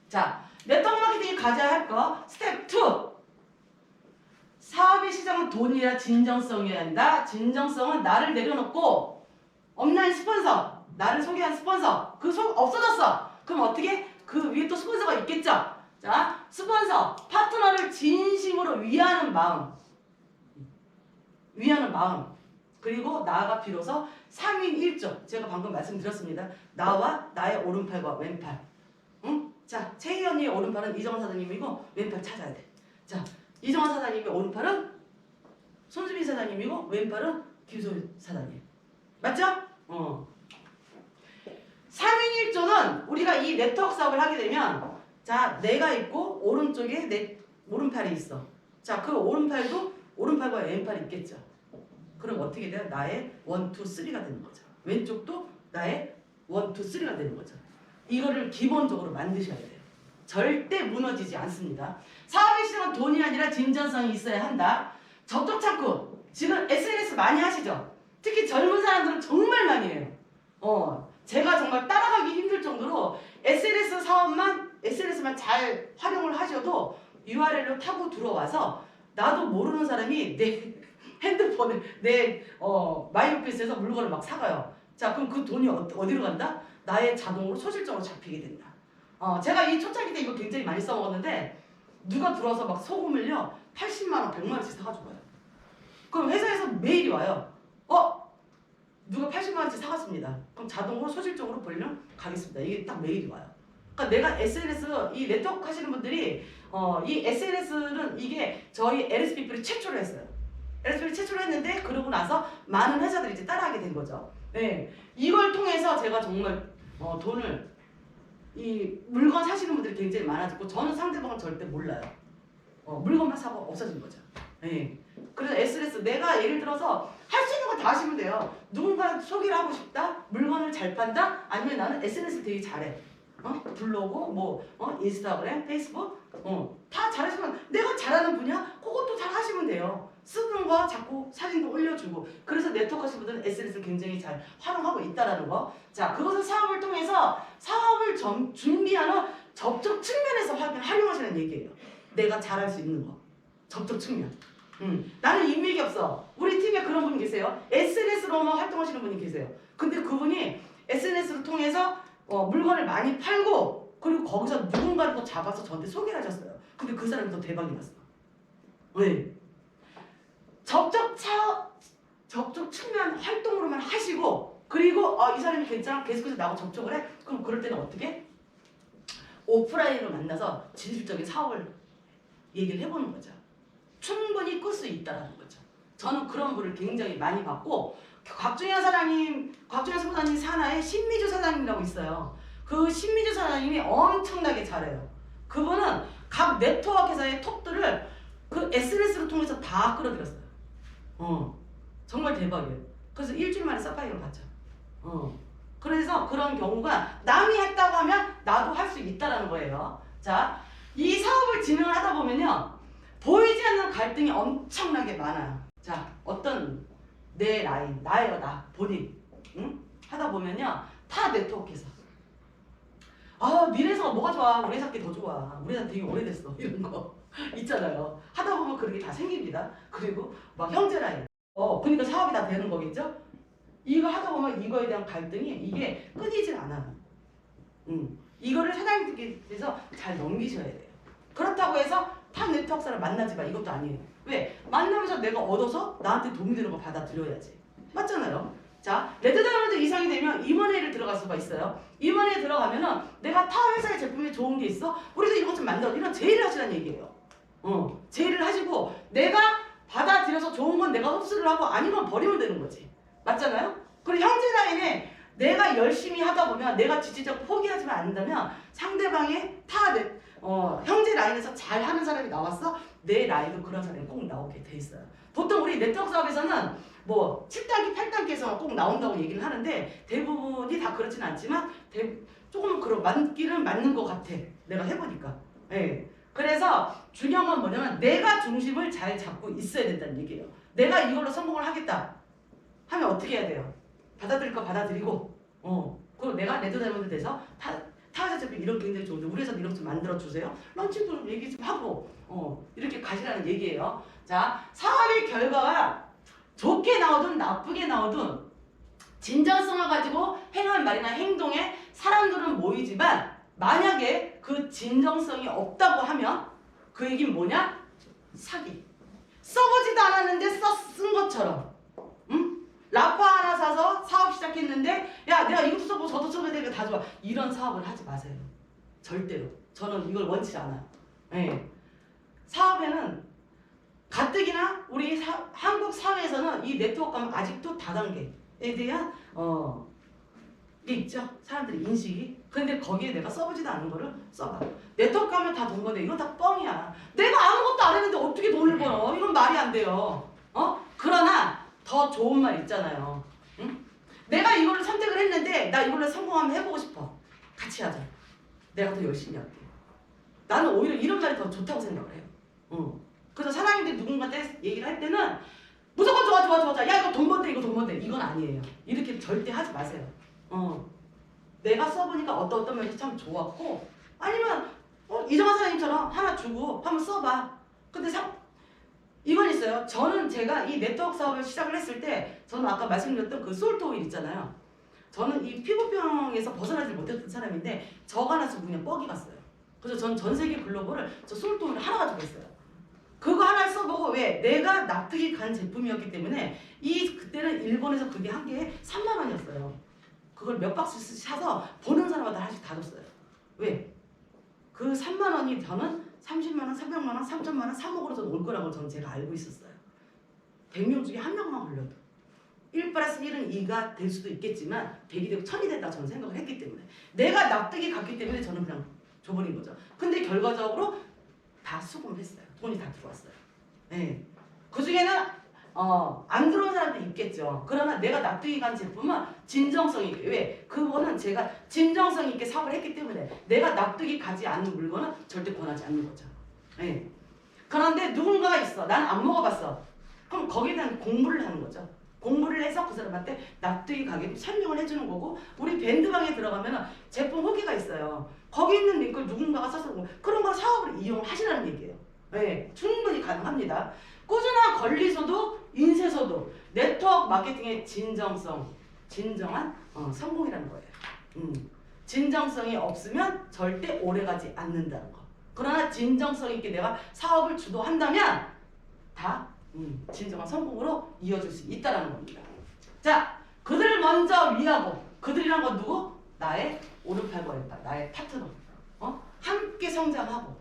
자, 네트워크 마케팅이 가져야 할 거 스텝 2. 사업의 시작은 돈이라 진정성이어야 한다. 진정성은 나를 내려놓고 온라인 스폰서, 나를 소개한 스폰서 없어졌어. 그럼 어떻게? 그 위에 또 스폰서가 있겠죠. 자, 스폰서, 파트너를 진심으로 위하는 마음. 그리고 나아가 비로소 3인 1조. 제가 방금 말씀드렸습니다. 나와 나의 오른팔과 왼팔. 응? 자, 채희 언니의 오른팔은 이정원 사장님이고 왼팔 찾아야 돼. 자, 이정원 사장님의 오른팔은 손수빈 사장님이고 왼팔은 김소희 사장님. 맞죠? 3인 1조는 우리가 이 네트워크 사업을 하게 되면 자, 내가 있고 오른쪽에 내 오른팔이 있어. 자, 그 오른팔과 왼팔이 있겠죠. 그럼 어떻게 돼요? 나의 1, 2, 3가 되는 거죠. 왼쪽도 나의 1, 2, 3가 되는 거죠. 이거를 기본적으로 만드셔야 돼요. 절대 무너지지 않습니다. 사업의 시작은 돈이 아니라 진전성이 있어야 한다. 접촉 창구. 지금 SNS 많이 하시죠? 특히 젊은 사람들은 정말 많이 해요. 제가 정말 따라가기 힘들 정도로 SNS만 잘 활용을 하셔도 URL로 타고 들어와서 나도 모르는 사람이 내 핸드폰에 내 마이오피스에서 물건을 막 사가요. 자, 그럼 그 돈이 어디로 간다? 나의 자동으로 소실적으로 잡히게 된다. 제가 이 초창기 때 이거 굉장히 많이 써먹었는데 누가 들어와서 막 소금을요 80만 원, 100만 원씩 사가지고 가요. 그럼 회사에서 메일이 와요. 누가 80만 원씩 사갔습니다. 그럼 자동으로 소실적으로 벌령 가겠습니다. 이게 딱 메일이 와요. 그러니까 내가 SNS 이 네트워크 하시는 분들이 이 SNS는 이게 저희 LSPP를 최초로 했어요. LSPP를 최초로 했는데 그러고 나서 많은 회사들이 이제 따라하게 된 거죠. 네, 이걸 통해서 제가 정말 돈을 이 물건 사시는 분들이 굉장히 많아졌고 저는 상대방을 절대 몰라요. 물건만 사고 없어진 거죠. 네. 그래서 SNS 내가 예를 들어서 할 수 있는 거 다 하시면 돼요. 누군가 소개를 하고 싶다, 물건을 잘 판다, 아니면 나는 SNS 되게 잘해. 블로그, 인스타그램, 페이스북, 다 잘하시면 내가 잘하는 분야 그것도 잘 하시면 돼요. 쓰는 거 자꾸 사진도 올려주고 그래서 네트워크 하시는 분들은 SNS를 굉장히 잘 활용하고 있다라는 거. 자, 그것은 사업을 통해서 사업을 준비하는 접촉 측면에서 활용하시는 얘기예요. 내가 잘할 수 있는 거. 접촉 측면. 나는 인맥이 없어. 우리 팀에 그런 분 계세요. SNS로만 활동하시는 분이 계세요. 근데 그분이 SNS를 통해서 물건을 많이 팔고 그리고 거기서 누군가를 또 잡아서 저한테 소개를 하셨어요. 근데 그 사람이 더 대박이 났어. 왜? 접촉 측면 활동으로만 하시고 그리고 이 사람이 괜찮아 계속해서 나하고 접촉을 해. 그럼 그럴 때는 어떻게? 오프라인으로 만나서 진실적인 사업을 얘기를 해보는 거죠. 충분히 끌 수 있다라는 거죠. 저는 그런 분을 굉장히 많이 봤고 곽준현 사장님 산하에 신미주 사장님이라고 있어요. 그 신미주 사장님이 엄청나게 잘해요. 그분은 각 네트워크 회사의 톱들을 그 SNS를 통해서 다 끌어들였어요. 정말 대박이에요. 그래서 일주일 만에 서파이어를 갔죠. 그래서 그런 경우가 남이 했다고 하면 나도 할 수 있다라는 거예요. 자, 이 사업을 진행을 하다 보면요. 보이지 않는 갈등이 엄청나게 많아요. 자, 어떤 내 라인, 나예요, 나, 본인. 하다 보면요. 타 네트워크에서. 니네 회사가 뭐가 좋아? 우리 회사 게 더 좋아. 우리 회사 되게 오래됐어. 이런 거 있잖아요. 하다 보면 그런 게 다 생깁니다. 그리고 막 형제 라인. 그러니까 사업이 다 되는 거겠죠? 이거 하다 보면 이거에 대한 갈등이 이게 끊이질 않아요. 이거를 사장님들께서 잘 넘기셔야 돼요. 그렇다고 해서 타 네트워크사를 만나지 마. 이것도 아니에요. 왜? 만나면서 내가 얻어서 나한테 도움이 되는 거 받아들여야지. 맞잖아요. 자, 레드다이아몬드 이상이 되면 임원회를 들어갈 수가 있어요. 임원회에 들어가면은 내가 타 회사의 제품이 좋은 게 있어? 우리도 이것 좀 만들어. 이런 제의를 하시라는 얘기예요. 제의를 하시고 내가 받아들여서 좋은 건 내가 흡수를 하고 아닌 건 버리면 되는 거지. 맞잖아요? 그리고 형제 라인에 내가 열심히 하다 보면 내가 지치자고 포기하지만 않는다면 상대방의 형제 라인에서 잘하는 사람이 나왔어? 내 라인도 그런 사람이 꼭 나오게 돼 있어요. 보통 우리 네트워크 사업에서는 7단계, 8단계에서 꼭 나온다고 얘기를 하는데 대부분이 다 그렇진 않지만 조금 맞기는 맞는 것 같아. 내가 해보니까. 네. 그래서 중요한 건 뭐냐면 내가 중심을 잘 잡고 있어야 된다는 얘기예요. 내가 이걸로 성공을 하겠다 하면 어떻게 해야 돼요? 받아들일 거 받아들이고 그리고 내가 레드 다이아몬드 돼서 타자 제품 이런 게 굉장히 좋은데 우리 회사도 이런 거 좀 만들어 주세요. 런칭도 좀 얘기 좀 하고 이렇게 가시라는 얘기예요. 자, 사업의 결과가 좋게 나오든 나쁘게 나오든 진정성을 가지고 행한 말이나 행동에 사람들은 모이지만 만약에 그 진정성이 없다고 하면 그 얘기는 뭐냐? 사기. 써보지도 않았는데 쓴 것처럼. 응? 라파 하나 사서 사업 시작했는데 야 내가 이것도 써보고 저도 써봐야 되니까 다 좋아. 이런 사업을 하지 마세요. 절대로. 저는 이걸 원치 않아요. 네. 사업에는 가뜩이나 우리 한국 사회에서는 이 네트워크가 아직도 다단계에 대한 게 있죠. 사람들이 인식이. 근데 거기에 내가 써보지도 않은 거를 써봐. 네트워크 하면 다 돈 버네. 이건 다 뻥이야. 내가 아무것도 안 했는데 어떻게 돈을 벌어? 이건 말이 안 돼요. 그러나 더 좋은 말 있잖아요. 응? 내가 이거를 선택을 했는데 나 이걸로 성공하면 해보고 싶어. 같이 하자. 내가 더 열심히 할게. 나는 오히려 이런 말이 더 좋다고 생각을 해요. 그래서 사장님들이 누군가한테 얘기를 할 때는 무조건 좋아. 야 이거 돈 번대 이거 돈 번대. 이건 아니에요. 이렇게 절대 하지 마세요. 내가 써보니까 어떤 면이 참 좋았고 아니면 이정환 사장님처럼 하나 주고 한번 써봐. 근데 이건 있어요. 제가 이 네트워크 사업을 시작을 했을 때 저는 아까 말씀드렸던 그 솔트 오일 있잖아요. 저는 이 피부병에서 벗어나지 못했던 사람인데 저가 나서 그냥 뻑이 갔어요. 그래서 저는 전 세계 글로벌을 저 솔트 오일 하나 가지고 했어요. 그거 하나 써보고 왜? 내가 납득이 간 제품이었기 때문에 그때는 일본에서 그게 한 개에 3만 원이었어요. 그걸 몇 박스씩 사서 보는 사람마다 하나씩 다 줬어요. 왜? 그 3만 원이 저는 30만 원, 300만 원, 3천만 원, 3억으로 저는 올 거라고 저는 제가 알고 있었어요. 100명 중에 한 명만 걸려도 1+1은 2가 될 수도 있겠지만 100이 되고 1000이 된다고 저는 생각을 했기 때문에 내가 납득이 갔기 때문에 저는 그냥 줘버린 거죠. 근데 결과적으로 다 수긍을 했어요. 돈이 다 들어왔어요. 네. 그 중에는 안 들어온 사람도 있겠죠. 그러나 내가 납득이 간 제품은 진정성 있게. 왜? 그거는 제가 진정성 있게 사업을 했기 때문에 내가 납득이 가지 않는 물건은 절대 권하지 않는 거죠. 네. 그런데 누군가가 있어. 난 안 먹어봤어. 그럼 거기에 대한 공부를 하는 거죠. 공부를 해서 그 사람한테 납득이 가게 설명을 해주는 거고 우리 밴드방에 들어가면 제품 후기가 있어요. 거기 있는 링크를 누군가가 써서 그런 걸 사업을 이용을 하시라는 얘기예요. 네. 충분히 가능합니다. 꾸준한 권리소득, 인쇄소득, 네트워크 마케팅의 진정한 성공이라는 거예요. 진정성이 없으면 절대 오래가지 않는다는 거. 그러나 진정성 있게 내가 사업을 주도한다면 다 진정한 성공으로 이어질 수 있다는 겁니다. 자, 그들을 먼저 위하고 그들이란 건 누구? 나의 오른팔과 왼팔, 나의 파트너. 함께 성장하고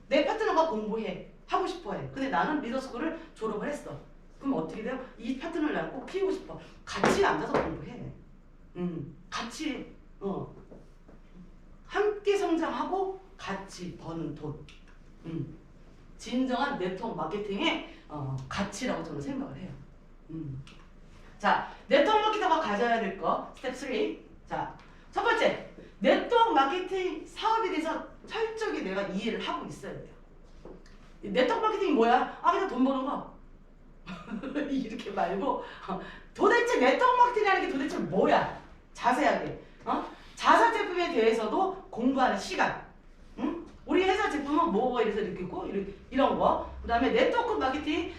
내 파트너가 공부해. 하고 싶어해. 근데 나는 리더스쿨을 졸업을 했어. 그럼 어떻게 돼요? 이 파트너를 나는 꼭 키우고 싶어. 같이 앉아서 공부해. 같이 함께 성장하고 같이 버는 돈. 진정한 네트워크 마케팅의 가치라고 저는 생각을 해요. 자, 네트워크 마케터가 가져야 될 거 스텝 3. 자, 첫 번째 네트워크 마케팅 사업에 대해서 철저히 내가 이해를 하고 있어야 돼요. 네트워크 마케팅이 뭐야? 그냥 돈 버는 거. 이렇게 말고 도대체 네트워크 마케팅이라는 게 도대체 뭐야? 자세하게. 자사 제품에 대해서도 공부하는 시간. 우리 회사 제품은 뭐가 이래서 이렇게 있고 이런 거. 그 다음에 네트워크 마케팅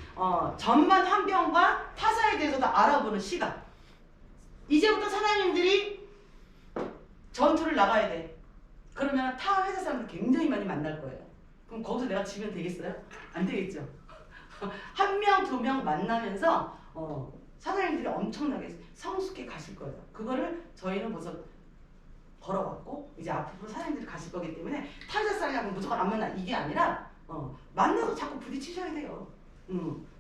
전반 환경과 타사에 대해서도 알아보는 시간. 이제부터 사장님들이 전투를 나가야 돼. 그러면 타 회사 사람들 굉장히 많이 만날 거예요. 그럼 거기서 내가 지면 되겠어요? 안 되겠죠. 한 명, 두 명 만나면서 사장님들이 엄청나게 성숙해 가실 거예요. 그거를 저희는 벌써 걸어왔고 이제 앞으로 사장님들이 가실 거기 때문에 타자 사람하고 무조건 안 만나 이게 아니라 만나서 자꾸 부딪히셔야 돼요.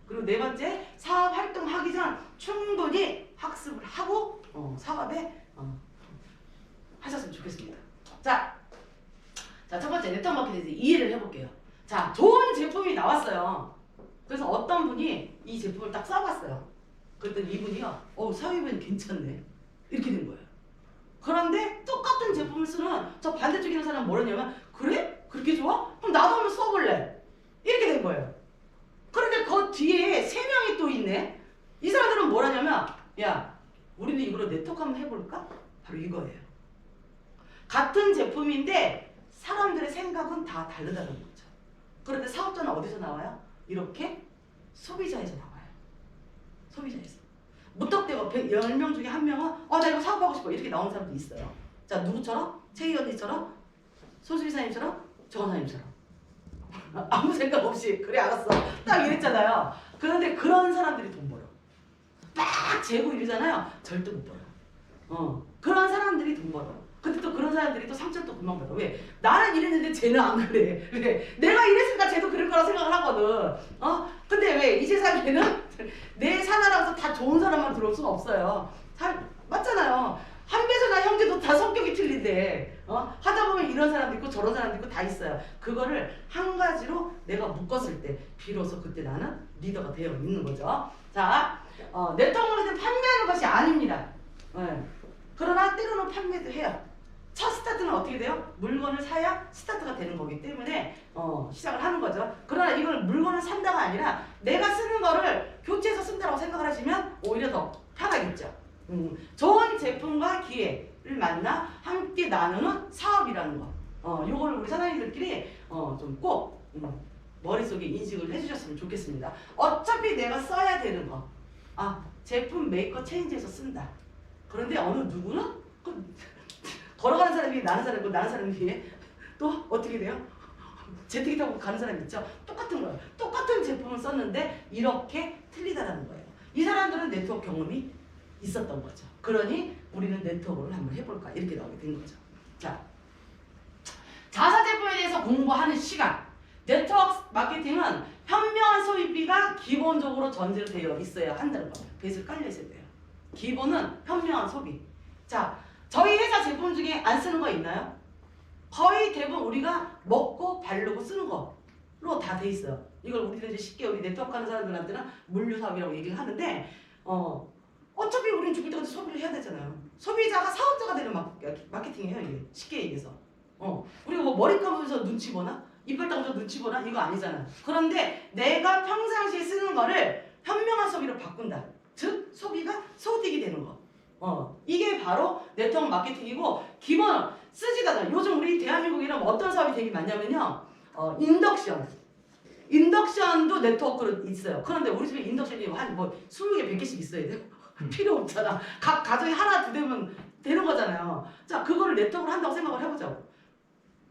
그리고 네 번째 사업 활동하기 전 충분히 학습을 하고 사업에 하셨으면 좋겠습니다. 자, 첫 번째 네트워크 마케팅에서 이해를 해볼게요. 자, 좋은 제품이 나왔어요. 그래서 어떤 분이 이 제품을 딱 써봤어요. 그랬더니 이분이요, 사위분 괜찮네. 이렇게 된 거예요. 그런데 똑같은 제품을 쓰는 저 반대쪽에 있는 사람은 뭐라냐면, 그래? 그렇게 좋아? 그럼 나도 한번 써볼래. 이렇게 된 거예요. 그런데 그 뒤에 3명이 또 있네. 이 사람들은 뭐라냐면, 야, 우리는 이걸로 네트워크 한번 해볼까? 바로 이거예요. 같은 제품인데 사람들의 생각은 다 다르다는 거죠. 그런데 사업자는 어디서 나와요? 이렇게 소비자에서 나와요. 소비자에서. 무턱대고 10명 중에 한 명은 나 이거 사업하고 싶어 이렇게 나오는 사람도 있어요. 자, 누구처럼? 최희 언니처럼? 손수비사님처럼? 정원사님처럼. 아무 생각 없이 그래 알았어 딱 이랬잖아요. 그런데 그런 사람들이 돈 벌어. 막 재고 이러잖아요. 절대 못 벌어. 그런 사람들이 돈 벌어. 근데 또 그런 사람들이 또 상처를 또 금방 받아. 왜? 나는 이랬는데 쟤는 안 그래. 왜? 내가 이랬으니까 쟤도 그럴 거라 생각을 하거든. 근데 왜 이 세상에는 내 사나라서 다 좋은 사람만 들어올 수가 없어요. 맞잖아요. 한배서나 형제도 다 성격이 틀린데 하다 보면 이런 사람도 있고 저런 사람도 있고 다 있어요. 그거를 한 가지로 내가 묶었을 때 비로소 그때 나는 리더가 되어 있는 거죠. 자, 네트워크는 판매하는 것이 아닙니다. 그러나 때로는 판매도 해요. 첫 스타트는 어떻게 돼요? 물건을 사야 스타트가 되는 거기 때문에 시작을 하는 거죠. 그러나 이걸 물건을 산다가 아니라 내가 쓰는 거를 교체해서 쓴다고 생각을 하시면 오히려 더 편하겠죠. 좋은 제품과 기회를 만나 함께 나누는 사업이라는 거. 요거를 우리 사장님들끼리 좀 꼭 머릿속에 인식을 해주셨으면 좋겠습니다. 어차피 내가 써야 되는 거. 제품 메이커 체인지에서 쓴다. 그런데 어느 누구는 걸어가는 사람이 나는 사람이고 나는 사람이 또 어떻게 돼요? 제트기 타고 가는 사람이 있죠. 똑같은 거예요. 똑같은 제품을 썼는데 이렇게 틀리다라는 거예요. 이 사람들은 네트워크 경험이 있었던 거죠. 그러니 우리는 네트워크를 한번 해볼까 이렇게 나오게 된 거죠. 자, 자사 제품에 대해서 공부하는 시간. 네트워크 마케팅은 현명한 소비비가 기본적으로 전제로 되어 있어야 한다는 거예요. 베이스를 깔려 있어야 돼요. 기본은 현명한 소비. 자, 저희 회사 제품 중에 안 쓰는 거 있나요? 거의 대부분 우리가 먹고 바르고 쓰는 거로 다 돼 있어요. 이걸 우리는 이제 쉽게 우리 네트워크 하는 사람들한테는 물류 사업이라고 얘기를 하는데 어차피 우리는 죽을 때까지 소비를 해야 되잖아요. 소비자가 사업자가 되는 마케팅이에요. 이게 쉽게 얘기해서. 우리가 뭐 머리 감으면서 눈치 보나? 이빨 닦으면서 눈치 보나? 이거 아니잖아요. 그런데 내가 평상시에 쓰는 거를 현명한 소비로 바꾼다. 즉 소비가 소득이 되는 거. 이게 바로 네트워크 마케팅이고 기본 쓰지도 않아요. 요즘 우리 대한민국에는 어떤 사업이 되게 많냐면요. 인덕션도 네트워크로 있어요. 그런데 우리 집에 인덕션이 한 20개, 100개씩 있어야 돼요. 필요 없잖아. 각 가정이 하나, 두 대면 되는 거잖아요. 자, 그거를 네트워크로 한다고 생각을 해보자고.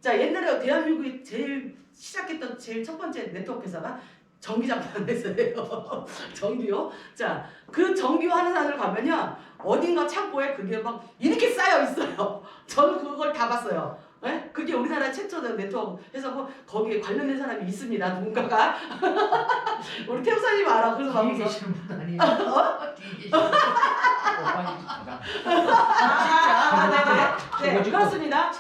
자, 옛날에 대한민국이 제일 시작했던 제일 첫 번째 네트워크 회사가 전기장판 회사예요. 전기요. 자, 그 전기요 하는 사람들 가면요. 어딘가 창고에 그게 막 이렇게 쌓여 있어요. 저는 그걸 다 봤어요. 네? 그게 우리나라 최초의 네트워크 회사고 거기에 관련된 사람이 있습니다. 누군가가. 우리 태우사님 알아. 그래서 막 뒤에 계시는 분 아니에요? 뒤에 계시는 분. 네네. 그렇습니다.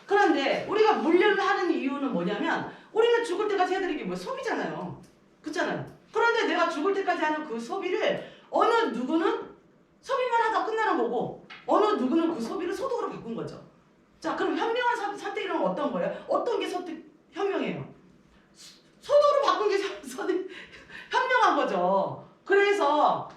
그런데 우리가 물류를 하는 이유는 뭐냐면 우리는 죽을 때까지 해드리는 게 뭐야? 소비잖아요. 그렇잖아요. 그런데 내가 죽을 때까지 하는 그 소비를 어느 누구는 소비만 하다 끝나는 거고 어느 누구는 그 소비를 소득으로 바꾼 거죠. 자, 그럼 현명한 선택이란 어떤 거예요? 어떤 게 현명해요? 소득으로 바꾼 게 현명한 거죠. 그래서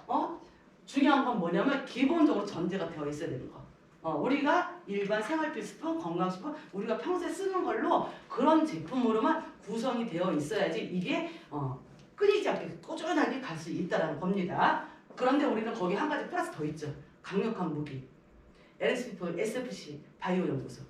중요한 건 뭐냐면 기본적으로 전제가 되어 있어야 되는 거. 우리가 일반 생활필수품, 건강식품 우리가 평소에 쓰는 걸로 그런 제품으로만 구성이 되어 있어야지 이게 끊이지 않게 꾸준하게 갈 수 있다는 겁니다. 그런데 우리는 거기 한 가지 플러스 더 있죠. 강력한 무기. SFC 바이오 연구소.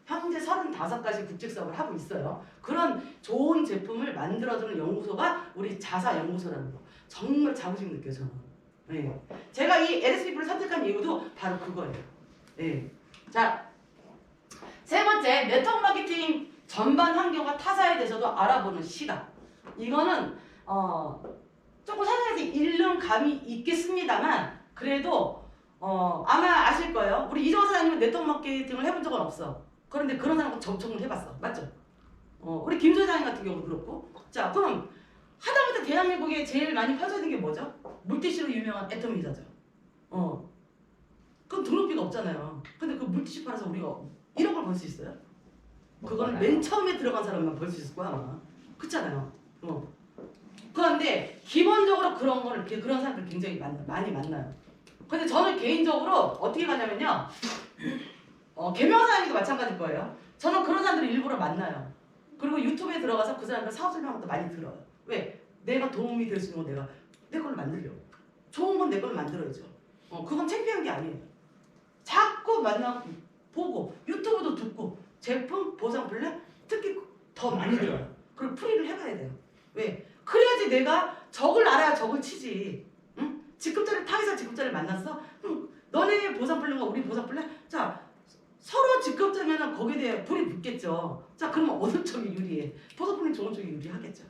현재 35가지 국제사업을 하고 있어요. 그런 좋은 제품을 만들어주는 연구소가 우리 자사 연구소라는 거. 정말 자부심 느껴요, 저는. 네. 제가 이 LSP를 선택한 이유도 바로 그거예요. 네. 자, 세 번째, 네트워크 마케팅 전반 환경과 타사에 대해서도 알아보는 시각. 이거는 조금 사장님한테 잃는 감이 있겠습니다만 그래도 아마 아실 거예요. 우리 이정호 사장님은 네트워크 마케팅을 해본 적은 없어. 그런데 그런 사람과 접촉을 해봤어. 맞죠? 우리 김 소장님 같은 경우도 그렇고. 자, 그럼 하다못해 대한민국에 제일 많이 퍼져 있는 게 뭐죠? 물티슈로 유명한 애터미자죠. 그건 등록비가 없잖아요. 근데 그 물티슈 팔아서 우리가 1억을 벌 수 있어요? 그거는 맨 처음에 들어간 사람만 벌 수 있을 거야 아마. 그렇잖아요. 그런데 기본적으로 그런 사람들 굉장히 많이 만나요. 근데 저는 개인적으로 어떻게 가냐면요. 개명사장님도 마찬가지일 거예요. 저는 그런 사람들을 일부러 만나요. 그리고 유튜브에 들어가서 그 사람들 사업 설명도 많이 들어요. 왜? 내가 도움이 될 수 있는 거 내가 내 걸로 만들려고. 좋은 건 내 걸로 만들어야죠. 그건 창피한 게 아니에요. 자꾸 만나고 보고 유튜브도 듣고 제품 보상 플랜 특히 더 많이 들어요. 그리고 풀이를 해봐야 돼요. 왜? 그래야지 내가 적을 알아야 적을 치지. 응? 직급자를 타회사 직급자를 만났어? 너네 보상 플랜과 우리 보상 플랜? 자 서로 직급자면은 거기에 대해 불이 붙겠죠. 자 그러면 어느 쪽이 유리해? 보상 플랜 좋은 쪽이 유리하겠죠.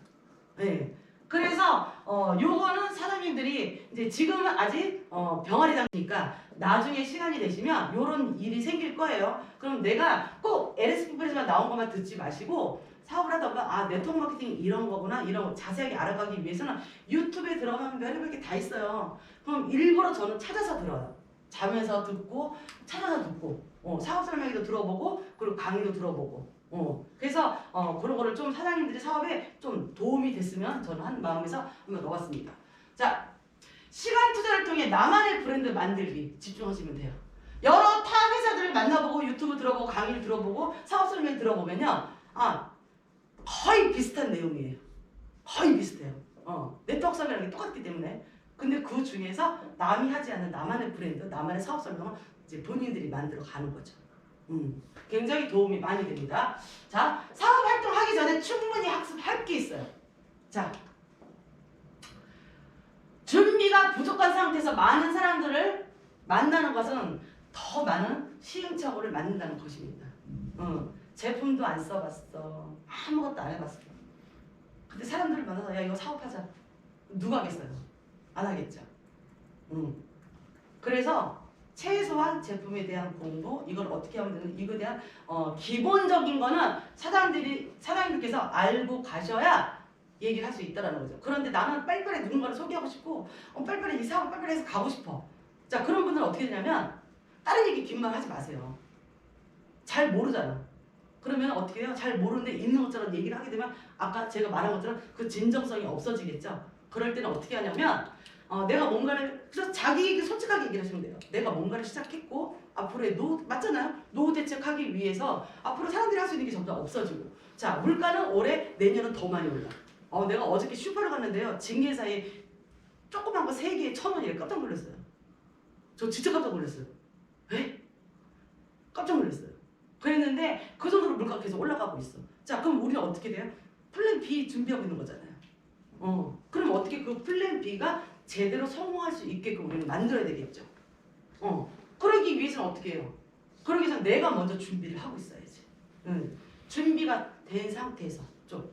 네. 그래서 요거는 사장님들이 이제 지금은 아직 병아리당이니까 나중에 시간이 되시면 요런 일이 생길 거예요. 그럼 내가 꼭 LSP에서만 나온 것만 듣지 마시고 사업을 하다가 네트워크 마케팅 이런 거구나 이런 거 자세하게 알아가기 위해서는 유튜브에 들어가면 별의별 게 다 있어요. 그럼 일부러 저는 찾아서 들어요. 자면서 듣고 찾아서 듣고 사업 설명회도 들어보고 그리고 강의도 들어보고 그래서 그런 거를 좀 사장님들이 사업에 좀 도움이 됐으면 저는 한 마음에서 한번 넣어봤습니다. 자, 시간 투자를 통해 나만의 브랜드 만들기 집중하시면 돼요. 여러 타 회사들을 만나보고 유튜브 들어보고 강의를 들어보고 사업 설명 들어보면요, 거의 비슷한 내용이에요. 거의 비슷해요. 네트워크 설명이랑 똑같기 때문에. 근데 그 중에서 남이 하지 않는 나만의 브랜드, 나만의 사업 설명을 이제 본인들이 만들어 가는 거죠. 굉장히 도움이 많이 됩니다. 자, 사업 활동하기 전에 충분히 학습할 게 있어요. 자, 준비가 부족한 상태에서 많은 사람들을 만나는 것은 더 많은 시행착오를 만든다는 것입니다. 제품도 안 써봤어. 아무것도 안 해봤어. 근데 사람들을 만나서 야 이거 사업하자. 누가 하겠어요? 안 하겠죠. 그래서 최소한 제품에 대한 공부, 이걸 어떻게 하면 되는, 이거에 대한 기본적인 거는 사장님들께서 알고 가셔야 얘기를 할 수 있다라는 거죠. 그런데 나는 빨리빨리 누군가를 소개하고 싶고, 빨리빨리 이 사업을 빨리빨리 해서 가고 싶어. 자, 그런 분들은 어떻게 되냐면 다른 얘기 긴 말 하지 마세요. 잘 모르잖아. 그러면 어떻게 해요? 잘 모르는데 있는 것처럼 얘기를 하게 되면 아까 제가 말한 것처럼 그 진정성이 없어지겠죠. 그럴 때는 어떻게 하냐면 내가 뭔가를 그래서 자기에게 솔직하게 얘기를 하시면 돼요. 내가 뭔가를 시작했고 앞으로의 맞잖아요. 노후 대책하기 위해서 앞으로 사람들이 할 수 있는 게 점점 없어지고 자 물가는 올해 내년은 더 많이 올라. 내가 어저께 슈퍼를 갔는데요. 징계사에 조그만 거 3개에 1,000원이래. 깜짝 놀랐어요. 저 진짜 깜짝 놀랐어요. 에? 깜짝 놀랐어요. 그랬는데 그 정도로 물가가 계속 올라가고 있어. 자 그럼 우리는 어떻게 돼요? 플랜 B 준비하고 있는 거잖아요. 그럼 어떻게 그 플랜 B가 제대로 성공할 수 있게끔 우리는 만들어야 되겠죠. 그러기 위해서는 어떻게 해요? 그러기 위해서 내가 먼저 준비를 하고 있어야지. 준비가 된 상태에서 좀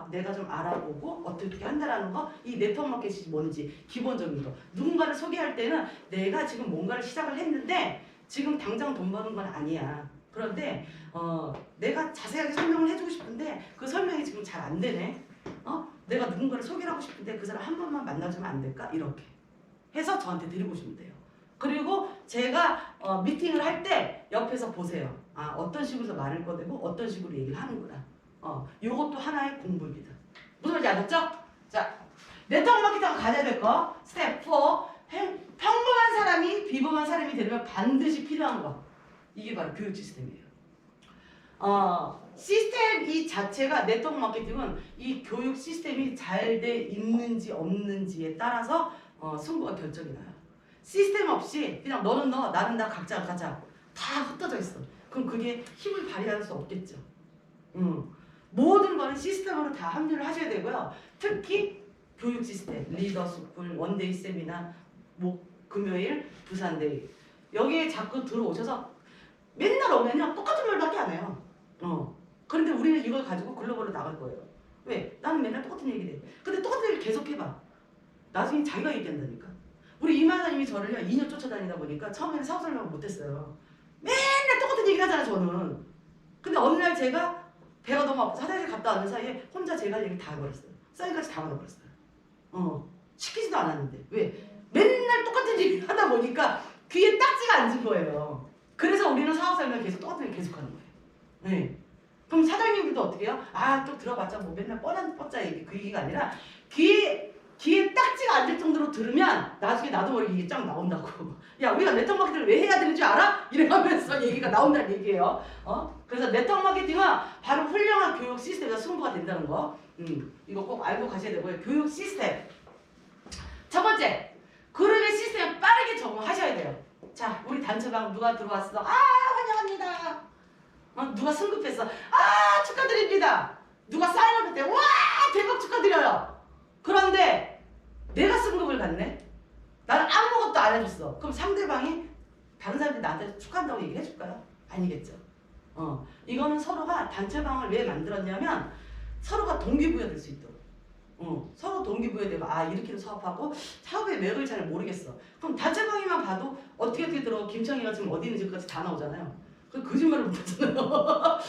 내가 좀 알아보고 어떻게 한다라는 거, 이 네트워크 마케팅이 뭔지 기본적인 거. 누군가를 소개할 때는 내가 지금 뭔가를 시작을 했는데 지금 당장 돈 버는 건 아니야. 그런데 내가 자세하게 설명을 해주고 싶은데 그 설명이 지금 잘 안 되네. 내가 누군가를 소개를 하고 싶은데 그 사람 한 번만 만나주면 안 될까? 이렇게 해서 저한테 데리고 오시면 돼요. 그리고 제가 미팅을 할 때 옆에서 보세요. 어떤 식으로 말을 꺼내고 어떤 식으로 얘기를 하는구나. 요것도 하나의 공부입니다. 무슨 말인지 알았죠? 자, 네트워크 마케팅을 가져야 될 거 스텝 4 평범한 사람이 비범한 사람이 되려면 반드시 필요한 거 이게 바로 교육 시스템이에요. 시스템 이 자체가 네트워크 마케팅은 이 교육 시스템이 잘 돼 있는지 없는지에 따라서 승부가 결정이 나요. 시스템 없이 그냥 너는 너 나는 나 각자 가자 다 흩어져 있어. 그럼 그게 힘을 발휘할 수 없겠죠. 모든 거는 시스템으로 다 합류를 하셔야 되고요. 특히 교육 시스템, 리더스쿨, 원데이 세미나, 금요일, 부산데이 여기에 자꾸 들어오셔서 맨날 오면요 똑같은 말밖에 안 해요. 그런데 우리는 이걸 가지고 글로벌로 나갈 거예요. 왜? 나는 맨날 똑같은 얘기 돼. 근데 똑같은 얘기를 계속 해봐. 나중에 자기가 얘기한다니까. 우리 이마사님이 저를요 2년 쫓아다니다 보니까 처음에는 사업 설명을 못했어요. 맨날 똑같은 얘기를 하잖아 저는. 근데 어느 날 제가 배가 너무 아파서 화장실 갔다 왔는 사이에 혼자 제가 할 얘기를 다 해버렸어요. 사인까지 다 받아버렸어요. 시키지도 않았는데. 왜? 맨날 똑같은 얘기를 하다 보니까 귀에 딱지가 앉은 거예요. 그래서 우리는 사업 설명 계속 똑같은 얘기 계속 하는 거예요. 네. 그럼 사장님들도 어떻게 해요? 또 들어봤자 뭐 맨날 뻔한 뻔짜 얘기 그 얘기가 아니라 귀에 딱지가 소리가 안 들 정도로 들으면 나중에 나도 모르게 이게 쫙 나온다고. 야, 우리가 네트워크 마케팅을 왜 해야 되는 줄 알아? 이래가면서 얘기가 나온다는 얘기예요. 그래서 네트워크 마케팅은 바로 훌륭한 교육 시스템에서 승부가 된다는 거. 이거 꼭 알고 가셔야 되고요. 교육 시스템. 첫 번째, 그룹의 시스템 빠르게 적응하셔야 돼요. 자, 우리 단체방 누가 들어왔어? 아, 환영합니다. 누가 승급했어? 아, 축하드립니다. 누가 사인업했대? 와, 대박 축하드려요. 그런데 내가 승급을 갔네? 나는 아무것도 안 해줬어. 그럼 상대방이 다른 사람들이 나한테 축하한다고 얘기를 해줄까요? 아니겠죠. 이거는 서로가 단체방을 왜 만들었냐면 서로가 동기부여 될 수 있도록. 서로 동기부여되고 아 이렇게 사업하고 사업의 맥을 잘 모르겠어. 그럼 단체방이만 봐도 어떻게 들어 김창희가 지금 어디 있는지까지 다 나오잖아요. 그 거짓말을 못하잖아요.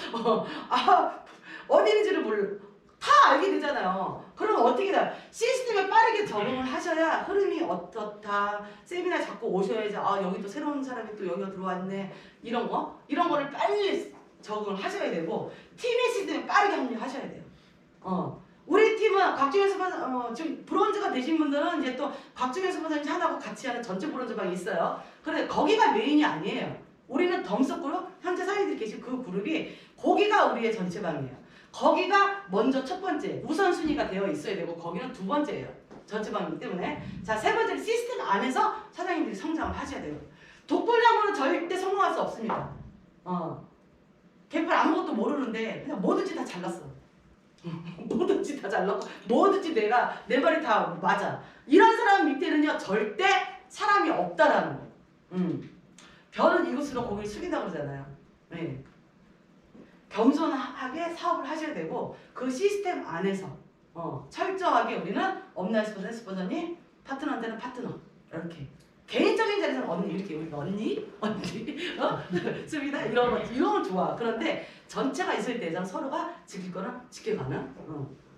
어디 있는지를 다 알게 되잖아요. 그러면 어떻게 돼? 시스템에 빠르게 적응을 하셔야 흐름이 어떻다. 세미나 자꾸 오셔야지. 아 여기 또 새로운 사람이 또 여기가 들어왔네. 이런 거를 빨리 적응을 하셔야 되고 팀의 시스템에 빠르게 합류하셔야 돼요. 우리 팀은 곽중현 스폰서 지금 브론즈가 되신 분들은 이제 또 곽중현 스폰서님 하나하고 같이 하는 전체 브론즈방이 있어요. 그런데 거기가 메인이 아니에요. 우리는 덤석 그룹 현재 사장님들이 계신 그 그룹이 거기가 우리의 전체 방이에요. 거기가 먼저 첫 번째 우선순위가 되어 있어야 되고 거기는 두 번째예요. 전체 방이기 때문에 자 세 번째는 시스템 안에서 사장님들이 성장을 하셔야 돼요. 독불장으로는 절대 성공할 수 없습니다. 개팔 아무것도 모르는데 그냥 뭐든지 다 잘났어. 뭐든지 다 잘났고 뭐든지 내 말이 다 맞아. 이런 사람 밑에는요 절대 사람이 없다라는 거. 별은 이곳으로 고개를 숙인다고 그러잖아요. 네. 겸손하게 사업을 하셔야 되고 그 시스템 안에서 철저하게 우리는 업라인 스폰서님 파트너한테는 파트너 이렇게 개인적인 자리에서는 언니 이렇게 우리가 언니 수비다 이런 거 좋아. 그런데 전체가 있을 때에는 서로가 지킬 거는 지켜가는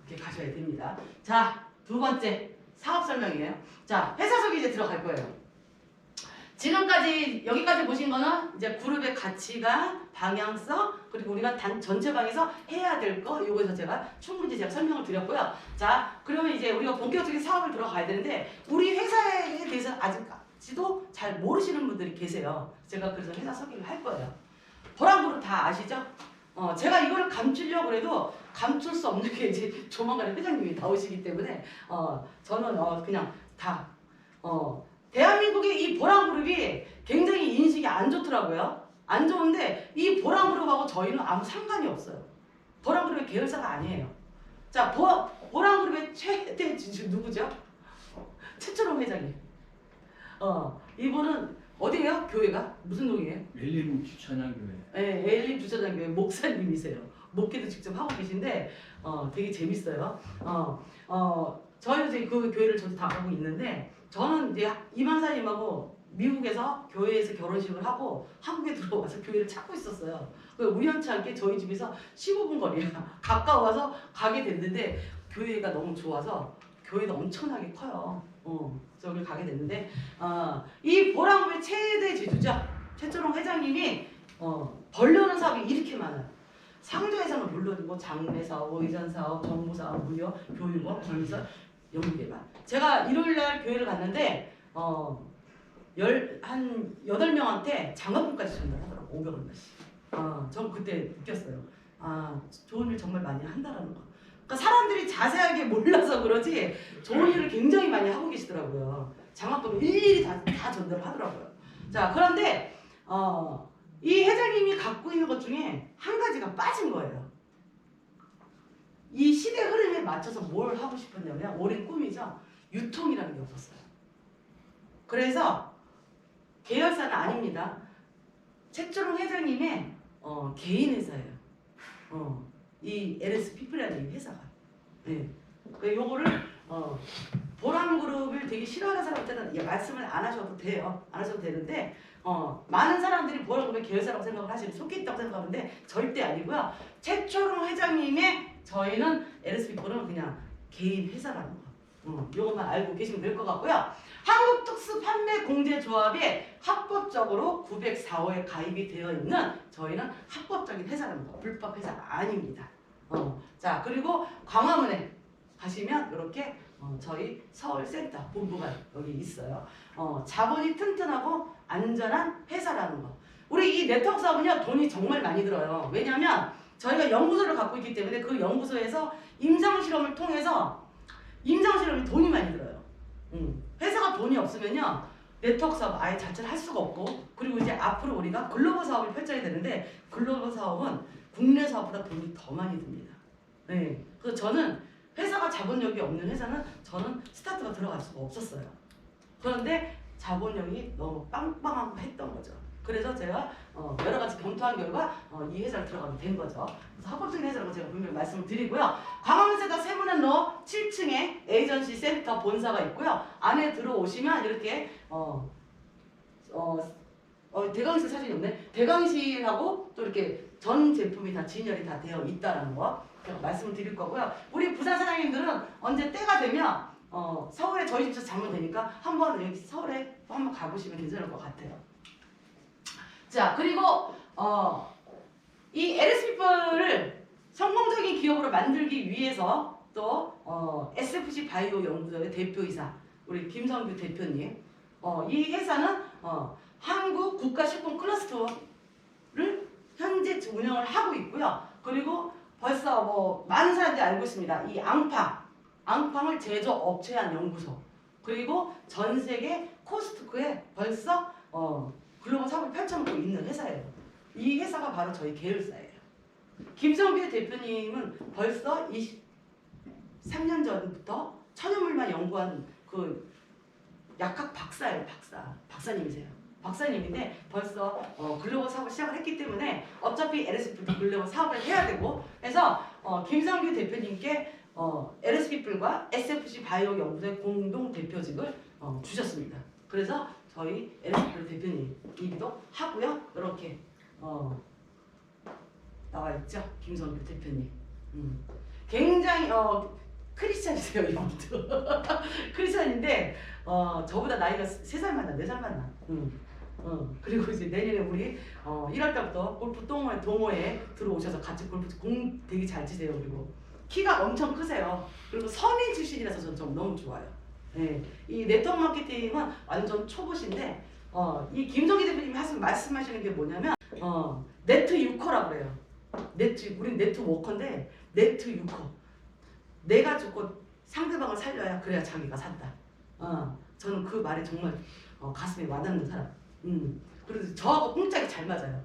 이렇게 가셔야 됩니다. 자, 두 번째 사업 설명이에요. 자, 회사 소개 이제 들어갈 거예요. 지금까지 여기까지 보신 거는 이제 그룹의 가치관, 방향성 그리고 우리가 전체 방에서 해야 될 거 이거에서 제가 충분히 제가 설명을 드렸고요. 자, 그러면 이제 우리가 본격적인 사업을 들어가야 되는데 우리 회사에 대해서 아직까지도 잘 모르시는 분들이 계세요. 제가 그래서 회사 소개를 할 거예요. 보라그룹 다 아시죠? 제가 이거를 감추려고 해도 감출 수 없는 게 이제 조만간에 회장님이 나오시기 때문에 저는 그냥 다 대한민국의 이 보라그룹이 굉장히 인식이 안 좋더라고요. 안 좋은데 이 보라그룹하고 저희는 아무 상관이 없어요. 보라그룹의 계열사가 아니에요. 자, 보라그룹의 최대 주주 누구죠? 최철원 회장님. 이분은 어디예요? 교회가? 무슨 동이에요? 엘림 주천양교회. 네, 엘림 주천양교회 목사님이세요. 목회도 직접 하고 계신데 되게 재밌어요. 저희 이제 그 교회를 저도 다 가고 있는데 저는 이제 이만사님하고 미국에서 교회에서 결혼식을 하고 한국에 들어와서 교회를 찾고 있었어요. 우연치 않게 저희 집에서 15분 거리야. 가까워서 가게 됐는데 교회가 너무 좋아서 교회도 엄청나게 커요. 저기 가게 됐는데 이 보라그룹의 최대 지주죠. 최철원 회장님이 벌려는 사업이 이렇게 많아요. 상조에서는 물론이고 장래 사업, 의전 사업, 정부 사업, 무료, 교육업, 건설, 연구개발. 제가 일요일날 교회를 갔는데 한 8명한테 장학금까지 전달하더라고. 500원씩. 전 그때 느꼈어요. 좋은 일 정말 많이 한다라는 거. 그러니까 사람들이 자세하게 몰라서 그러지 좋은 일을 굉장히 많이 하고 계시더라고요. 장학금을 일일이 다 전달을 하더라고요. 자, 그런데 이 회장님이 갖고 있는 것 중에 한 가지가 빠진 거예요. 이 시대 흐름에 맞춰서 뭘 하고 싶었냐면 오랜 꿈이죠. 유통이라는 게 없었어요. 그래서 계열사는 아닙니다. 최철원 회장님의 개인 회사예요. 이 LS 피플이라는 이 회사가. 네. 요거를 보람그룹을 되게 싫어하는 사람한테는 말씀을 안 하셔도 돼요. 안 하셔도 되는데 많은 사람들이 보람그룹의 계열사라고 생각을 하시고 속해 있다고 생각하는데 절대 아니고요. 최철원 회장님의 저희는 LS 피플은 그냥 개인 회사라는 거. 요것만 알고 계시면 될 것 같고요. 한국특수판매공제조합에 합법적으로 904호에 가입이 되어 있는 저희는 합법적인 회사랍니다. 불법 회사가 아닙니다. 자, 그리고 광화문에 가시면 이렇게 저희 서울센터 본부가 여기 있어요. 자본이 튼튼하고 안전한 회사라는 거. 우리 이 네트워크 사업은요 돈이 정말 많이 들어요. 왜냐하면 저희가 연구소를 갖고 있기 때문에 그 연구소에서 임상실험을 통해서 임상실험이 돈이 많이 들어요. 회사가 돈이 없으면요 네트워크 사업 아예 자체를 할 수가 없고, 그리고 이제 앞으로 우리가 글로벌 사업을 펼쳐야 되는데 글로벌 사업은 국내 사업보다 돈이 더 많이 듭니다. 네. 그래서 저는 회사가 자본력이 없는 회사는 저는 스타트가 들어갈 수가 없었어요. 그런데 자본력이 너무 빵빵하고 했던 거죠. 그래서 제가 여러 가지 검토한 결과 이 회사를 들어가게 된 거죠. 그래서 합법적인 회사라고 제가 분명히 말씀을 드리고요. 강화문센터 세문안로 7층에 에이전시 센터 본사가 있고요. 안에 들어오시면 이렇게 대강실 사진이 없네. 대강실하고 또 이렇게 전 제품이 다 진열이 다 되어 있다는 거 제가 말씀을 드릴 거고요. 우리 부산 사장님들은 언제 때가 되면 서울에 저희 집에서 자면 되니까 한번 여기 서울에 한번 가보시면 괜찮을 것 같아요. 자, 그리고 이 LSP를 성공적인 기업으로 만들기 위해서 또 SFC 바이오 연구소의 대표이사 우리 김성규 대표님, 이 회사는 한국 국가식품 클러스터를 현재 운영을 하고 있고요. 그리고 벌써 많은 사람들이 알고 있습니다. 이 앙팡을 제조업체한 연구소, 그리고 전 세계 코스트코에 벌써 글로벌 사업을 펼쳐놓고 있는 회사예요. 이 회사가 바로 저희 계열사예요. 김성규 대표님은 벌써 23년 전부터 천연물만 연구한 그 약학 박사예요. 박사님이세요. 박사님인데 벌써 글로벌 사업을 시작을 했기 때문에 어차피 LSP도 글로벌 사업을 해야 되고 해서 김성규 대표님께 LSP과 SFC 바이오 연구소의 공동 대표직을 주셨습니다. 그래서 저희 LSP 대표님이기도 하고요. 이렇게 나와 있죠. 김성규 대표님. 굉장히 크리스찬이세요, 이분도. 크리스찬인데 저보다 나이가 3살 많나 4살 많나. 그리고 이제 내년에 우리 1월 달부터 골프 동호회에 들어오셔서 같이 골프 공 되게 잘 치세요. 그리고 키가 엄청 크세요. 그리고 서민 출신이라서 저는 좀 너무 좋아요. 네. 이 네트워크 마케팅은 완전 초보신데 이 김성기 대표님이 말씀하시는 게 뭐냐면 네트 유커라고 그래요. 우린 네트워커인데 네트 유커. 내가 죽고 상대방을 살려야 그래야 자기가 산다. 저는 그 말에 정말 가슴에 와닿는 사람. 그래서 저하고 꽁짝이 잘 맞아요.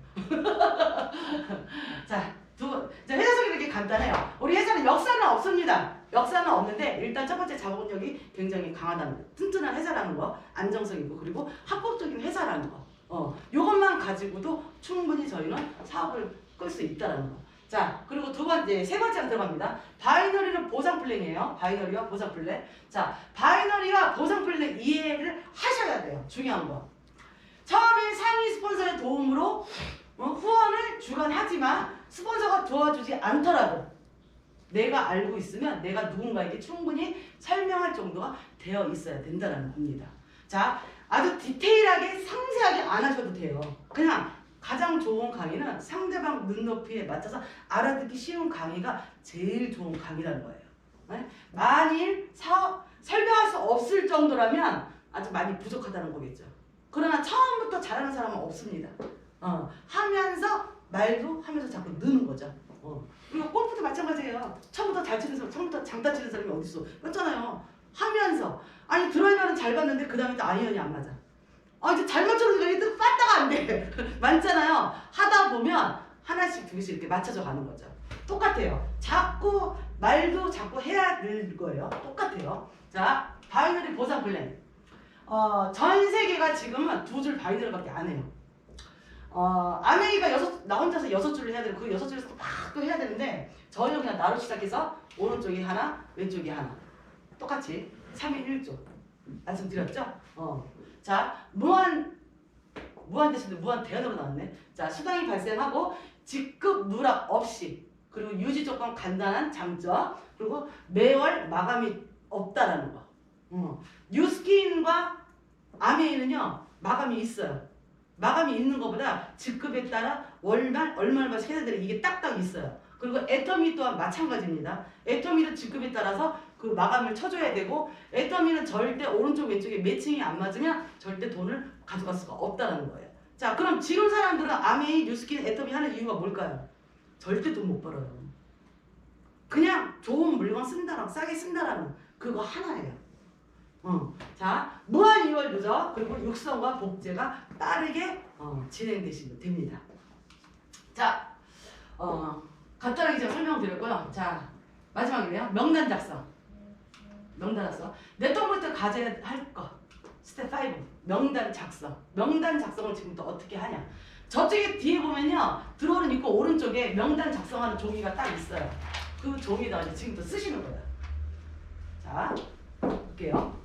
자, 회사 소개 이렇게 간단해요. 우리 회사는 역사는 없습니다. 역사는 없는데 일단 첫 번째 자본력이 굉장히 강하다는, 튼튼한 회사라는 거, 안정성이고, 그리고 합법적인 회사라는 거. 요것만 가지고도 충분히 저희는 사업을 끌 수 있다는 거. 자, 그리고 세 번째로 들어갑니다. 바이너리는 보상 플랜이에요. 바이너리와 보상 플랜. 자, 바이너리와 보상 플랜 이해를 하셔야 돼요. 중요한 거. 처음에 상위 스폰서의 도움으로 후원을 주관하지만 스폰서가 도와주지 않더라도 내가 알고 있으면 내가 누군가에게 충분히 설명할 정도가 되어 있어야 된다는 겁니다. 자, 아주 디테일하게 상세하게 안 하셔도 돼요. 그냥 가장 좋은 강의는 상대방 눈높이에 맞춰서 알아듣기 쉬운 강의가 제일 좋은 강의라는 거예요. 네? 만일 설명할 수 없을 정도라면 아주 많이 부족하다는 거겠죠. 그러나 처음부터 잘하는 사람은 없습니다. 하면서 말도 하면서 자꾸 느는 거죠. 그리고 골프도 마찬가지예요. 처음부터 잘 치는 사람, 처음부터 장타 치는 사람이 어디 있어? 그렇잖아요. 하면서 드라이버는 잘 봤는데 그 다음에 또 아이언이 안 맞아. 이제 잘 맞춰놓으니까 얘들 빠따가 안 돼. 많잖아요. 하다 보면 하나씩 두 개씩 이렇게 맞춰져 가는 거죠. 똑같아요. 말도 자꾸 해야 될 거예요. 똑같아요. 자, 바이너리 보상 플랜. 전 세계가 지금은 2줄 바이너리밖에 안 해요. 아메리카 나 혼자서 6줄을 해야 되고 그 6줄에서 막 또 해야 되는데 저희는 그냥 나로 시작해서 오른쪽이 하나, 왼쪽이 하나. 똑같이 3인 1조. 말씀드렸죠? 자, 무한 대신에 무한 대안으로 나왔네. 자, 수당이 발생하고 직급 누락 없이, 그리고 유지 조건 간단한 장점, 그리고 매월 마감이 없다라는 거. 뉴스킨과 아메이는요 마감이 있어요. 마감이 있는 것보다 직급에 따라 월말 얼마를 받으셔야 되는 이게 딱딱 있어요. 그리고 애터미 또한 마찬가지입니다. 애터미도 직급에 따라서 그 마감을 쳐줘야 되고 애터미는 절대 오른쪽 왼쪽에 매칭이 안 맞으면 절대 돈을 가져갈 수가 없다는 거예요. 자, 그럼 지금 사람들은 아메이, 뉴스킨, 애터미 하는 이유가 뭘까요? 절대 돈 못 벌어요. 그냥 좋은 물건 쓴다라고 싸게 쓴다라는 그거 하나예요. 자, 무한 2월 누적 그리고 육성과 복제가 빠르게 진행되시면 됩니다. 자, 간단하게 제가 설명드렸고요. 자, 마지막이네요. 명단 작성. 명단 작성. 네트워크부터 가져야 할 거. 스텝 5. 명단 작성. 명단 작성을 지금부터 어떻게 하냐. 저쪽에 뒤에 보면요. 들어오는 입구 오른쪽에 명단 작성하는 종이가 딱 있어요. 그 종이에다가 이제 지금부터 쓰시는 거예요. 자, 볼게요.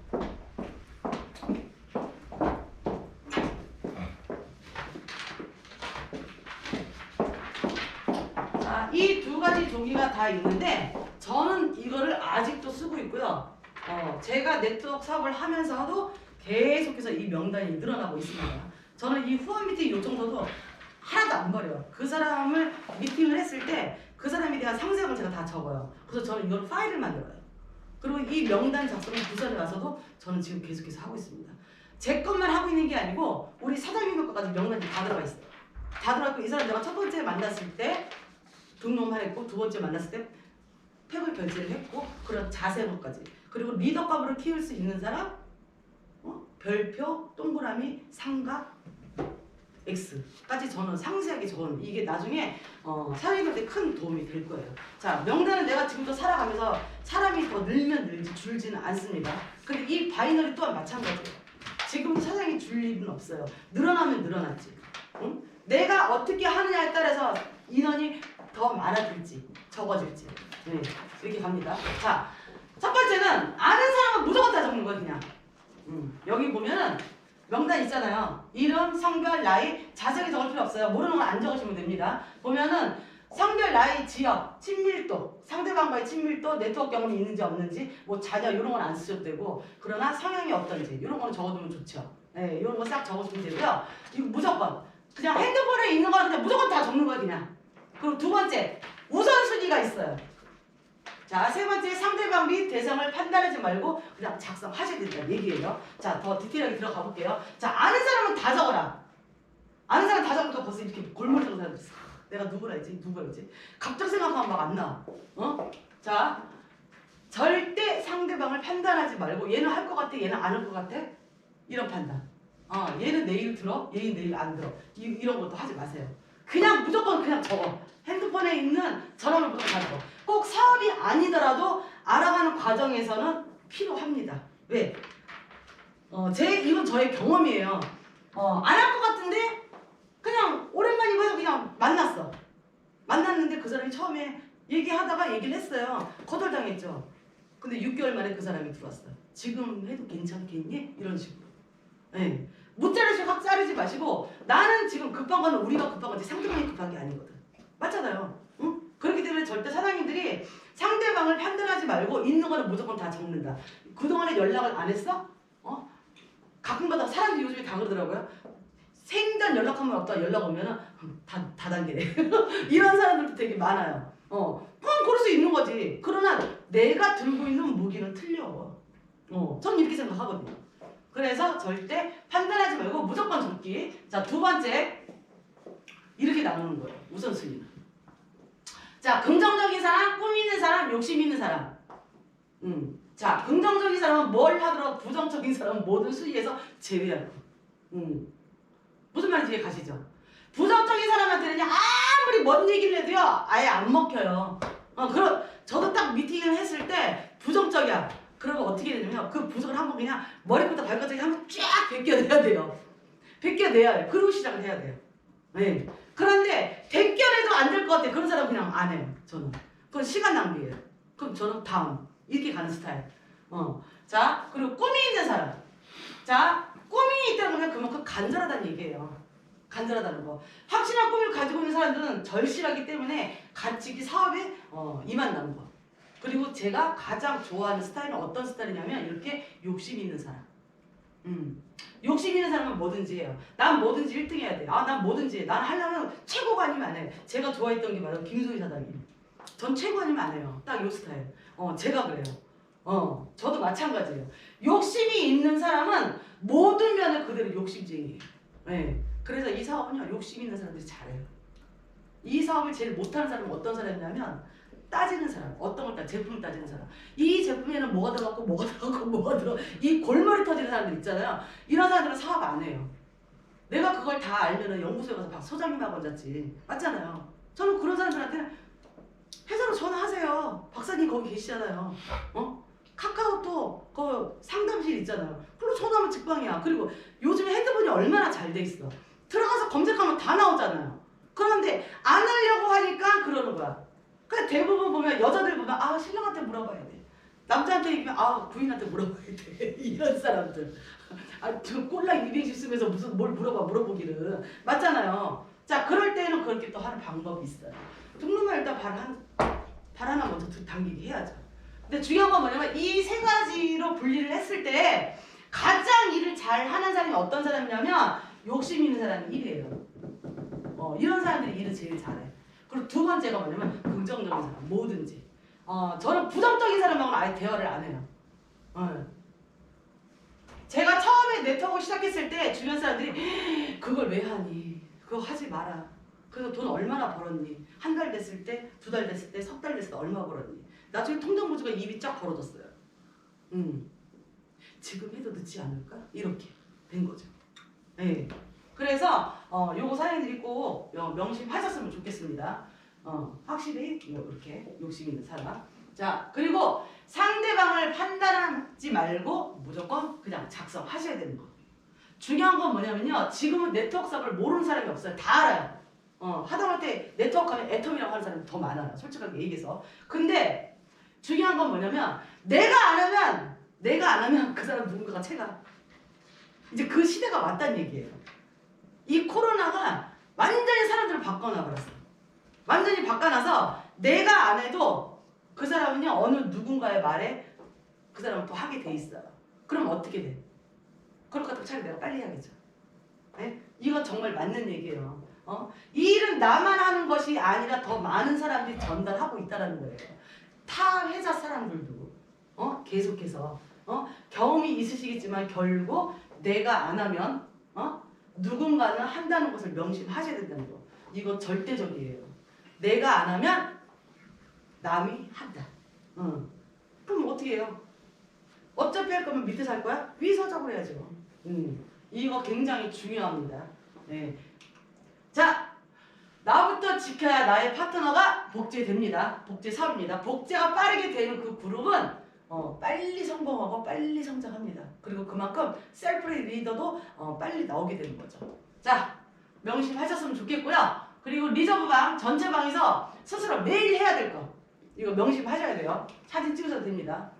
자, 이 두 가지 종이가 다 있는데 저는 이거를 아직도 쓰고 있고요. 제가 네트워크 사업을 하면서도 계속해서 이 명단이 늘어나고 있습니다. 저는 이 후원 미팅 요청서도 하나도 안 버려요. 그 사람을 미팅을 했을 때 그 사람에 대한 상세함을 제가 다 적어요. 그래서 저는 이걸 파일을 만들어요. 그리고 이 명단 작성을 부산에 와서도 저는 지금 계속해서 하고 있습니다. 제 것만 하고 있는 게 아니고 우리 사장님 것까지 명단이 다 들어가 있어요. 다 들어가 있고 이 사람 내가 첫 번째 만났을 때 등록만 했고 두 번째 만났을 때 팩을 결제를 했고 그런 자세로까지 그리고 리더값으로 키울 수 있는 사람 별표, 동그라미, 삼각, X까지 저는 상세하게 적어놓은 이게 나중에 사장님한테 큰 도움이 될 거예요. 자, 명단은 내가 지금도 살아가면서 사람이 더 늘면 늘지 줄지는 않습니다. 근데 이 바이너리 또한 마찬가지예요. 지금 사장이 줄 일은 없어요. 늘어나면 늘어났지. 응? 내가 어떻게 하느냐에 따라서 인원이 더 많아질지 적어질지 네, 이렇게 갑니다. 자, 첫 번째는 아는 사람은 무조건 다 적는 거예요. 그냥 여기 보면은 명단 있잖아요. 이름, 성별, 나이 자세하게 적을 필요 없어요. 모르는 건 안 적으시면 됩니다. 보면은 성별, 나이, 지역, 친밀도, 상대방과의 친밀도, 네트워크 경험이 있는지 없는지, 뭐 자녀 이런 건 안 쓰셔도 되고, 그러나 성향이 어떤지 이런 거는 적어두면 좋죠. 네, 이런 거 싹 적어주면 되고요. 이거 무조건 그냥 핸드폰에 있는 거는 그냥 무조건 다 적는 거예요, 그냥. 그리고 두 번째 우선순위가 있어요. 자, 세 번째 상대방 및 대상을 판단하지 말고 그냥 작성하셔야 된다는 얘기예요. 자, 더 디테일하게 들어가 볼게요. 자, 아는 사람은 다 적어라. 아는 사람 다 적으니까 벌써 이렇게 골몰적인 사람들 있어. 내가 누구라 했지? 누구라 했지? 갑자기 생각하면 막 안 나와. 자, 절대 상대방을 판단하지 말고 얘는 할 것 같아, 얘는 안 할 것 같아? 이런 판단. 얘는 내일 들어, 얘는 내일 안 들어. 이런 것도 하지 마세요. 그냥 무조건 그냥 적어. 핸드폰에 있는 전화번호부터 다 적어. 꼭 사업이 아니더라도 알아가는 과정에서는 필요합니다. 왜? 이건 저의 경험이에요. 안 할 것 같은데 그냥 오랜만이고 해서 그냥 만났어. 만났는데 그 사람이 처음에 얘기하다가 얘기를 했어요. 거절당했죠. 근데 6개월 만에 그 사람이 들어왔어요. 지금 해도 괜찮겠니? 이런 식으로. 네. 못 자르시고 확 자르지 마시고 나는 지금 급한 거는 우리가 급한 거지 상대방이 급한 게 아니거든. 맞잖아요. 응? 그렇기 때문에 절대 사장님들이 상대방을 판단하지 말고 있는 거는 무조건 다 적는다. 그동안에 연락을 안 했어? 가끔가다 사람들이 요즘에 다 그러더라고요. 생전 연락하면 없다 연락 오면은 다 단계래. 이런 사람들도 되게 많아요. 그럼 그럴 수 있는 거지. 그러나 내가 들고 있는 무기는 틀려. 전 이렇게 생각하거든요. 그래서 절대 판단하지 말고 무조건 적기. 자, 두 번째 이렇게 나누는 거예요. 우선순위는. 자, 긍정적인 사람, 꿈 있는 사람, 욕심 있는 사람. 자, 긍정적인 사람은 뭘 하더라도 부정적인 사람은 모든 수위에서 제외하고. 무슨 말인지 이해 가시죠? 부정적인 사람한테는 아무리 뭔 얘기를 해도요 아예 안 먹혀요. 저도 딱 미팅을 했을 때 부정적이야. 그러면 어떻게 되냐면 그 부정을 한번 그냥 머리부터 발끝까지 한번 쫙 벗겨내야 돼요. 벗겨내야 돼요. 그리고 시작을 해야 돼요. 네. 그런데 벗겨내도 안 될 것 같아. 그런 사람 그냥 안 해요. 저는. 그건 시간 낭비예요. 그럼 저는 다음. 이렇게 가는 스타일. 자, 그리고 꿈이 있는 사람. 자, 꿈이 있다는 건 그만큼 간절하다는 얘기예요. 간절하다는 거. 확실한 꿈을 가지고 있는 사람들은 절실하기 때문에 같이 사업에 임한다는 거. 그리고 제가 가장 좋아하는 스타일은 어떤 스타일이냐면 이렇게 욕심 있는 사람. 욕심 있는 사람은 뭐든지 해요. 난 뭐든지 1등 해야 돼. 난 뭐든지 해. 난 하려면 최고가 아니면 안 해. 제가 좋아했던 게 바로 김소희 사장님. 전 최고 아니면 안 해요. 딱 요 스타일. 제가 그래요. 저도 마찬가지예요. 욕심이 있는 사람은 모든 면을 그대로 욕심쟁이에요. 네. 그래서 이 사업은요, 욕심 있는 사람들이 잘해요. 이 사업을 제일 못하는 사람은 어떤 사람이냐면 따지는 사람, 어떤 걸 제품을 따지는 사람. 이 제품에는 뭐가 들어갔고 뭐가 들어갔고 뭐가 들어, 이 골머리 터지는 사람들 있잖아요. 이런 사람들은 사업 안 해요. 내가 그걸 다 알면은 연구소에 가서 박 소장님하고 앉았지. 맞잖아요. 저는 그런 사람들한테는 회사로 전화하세요. 박사님 거기 계시잖아요. 카카오톡 그 상담실 있잖아요. 그걸로 전화하면 직방이야. 그리고 요즘에 핸드폰이 얼마나 잘 돼 있어. 들어가서 검색하면 다 나오잖아요. 그런데 안 하려고 하니까 그러는 거야. 그냥 대부분 보면 여자들 보면 아 신랑한테 물어봐야 돼. 남자한테 얘기하면 아 부인한테 물어봐야 돼. 이런 사람들. 저 꼴랑 200씩 쓰면서 무슨 뭘 물어보기는. 맞잖아요. 자 그럴 때는 그렇게 또 하는 방법이 있어요. 등록만 일단 발 하나 먼저 당기게 해야죠. 근데 중요한 건 뭐냐면 이 세 가지로 분리를 했을 때 가장 일을 잘 하는 사람이 어떤 사람이냐면 욕심 있는 사람이 1위에요. 이런 사람들이 일을 제일 잘해. 그리고 두 번째가 뭐냐면 긍정적인 사람, 뭐든지. 저는 부정적인 사람하고는 아예 대화를 안 해요. 제가 처음에 네트워크 시작했을 때 주변 사람들이 그걸 왜 하니? 그거 하지 마라. 그래서 돈 얼마나 벌었니? 한 달 됐을 때, 두 달 됐을 때, 석 달 됐을 때 얼마 벌었니? 나중에 통장보조가 입이 쫙 벌어졌어요. 지금 해도 늦지 않을까? 이렇게 된 거죠. 네. 그래서 요거 사장님들이 꼭 명심하셨으면 좋겠습니다. 확실히 이렇게 욕심 있는 사람. 자 그리고 상대방을 판단하지 말고 무조건 그냥 작성하셔야 되는 거. 중요한 건 뭐냐면요. 지금은 네트워크 사업을 모르는 사람이 없어요. 다 알아요. 하다못해 네트워크 하면 애텀이라고 하는 사람이 더 많아요. 솔직하게 얘기해서. 근데 중요한 건 뭐냐면 내가 안 하면 그 사람 누군가가 채가. 이제 그 시대가 왔다는 얘기예요. 이 코로나가 완전히 사람들을 바꿔놔버렸어. 완전히 바꿔놔서 내가 안 해도 그 사람은요 어느 누군가의 말에 그 사람은 또 하게 돼 있어요. 그럼 어떻게 돼? 그럴 것 같으면 차라리 내가 빨리 해야겠죠. 네? 이건 정말 맞는 얘기예요. 이 일은 나만 하는 것이 아니라 더 많은 사람들이 전달하고 있다는 거예요. 타 회사 사람들도 계속해서 경험이 있으시겠지만 결국 내가 안 하면 누군가는 한다는 것을 명심하셔야 된다는 거. 이거 절대적이에요. 내가 안 하면 남이 한다. 그럼 어떻게 해요? 어차피 할 거면 밑에서 할 거야? 위에서 하자고 해야죠. 이거 굉장히 중요합니다. 네. 자, 나부터 지켜야 나의 파트너가 복제됩니다. 복제 사업입니다. 복제가 빠르게 되는 그 그룹은 빨리 성공하고 빨리 성장합니다. 그리고 그만큼 셀프 리더도 빨리 나오게 되는 거죠. 자, 명심하셨으면 좋겠고요. 그리고 리저브방, 전체 방에서 스스로 매일 해야 될 거. 이거 명심하셔야 돼요. 사진 찍으셔도 됩니다.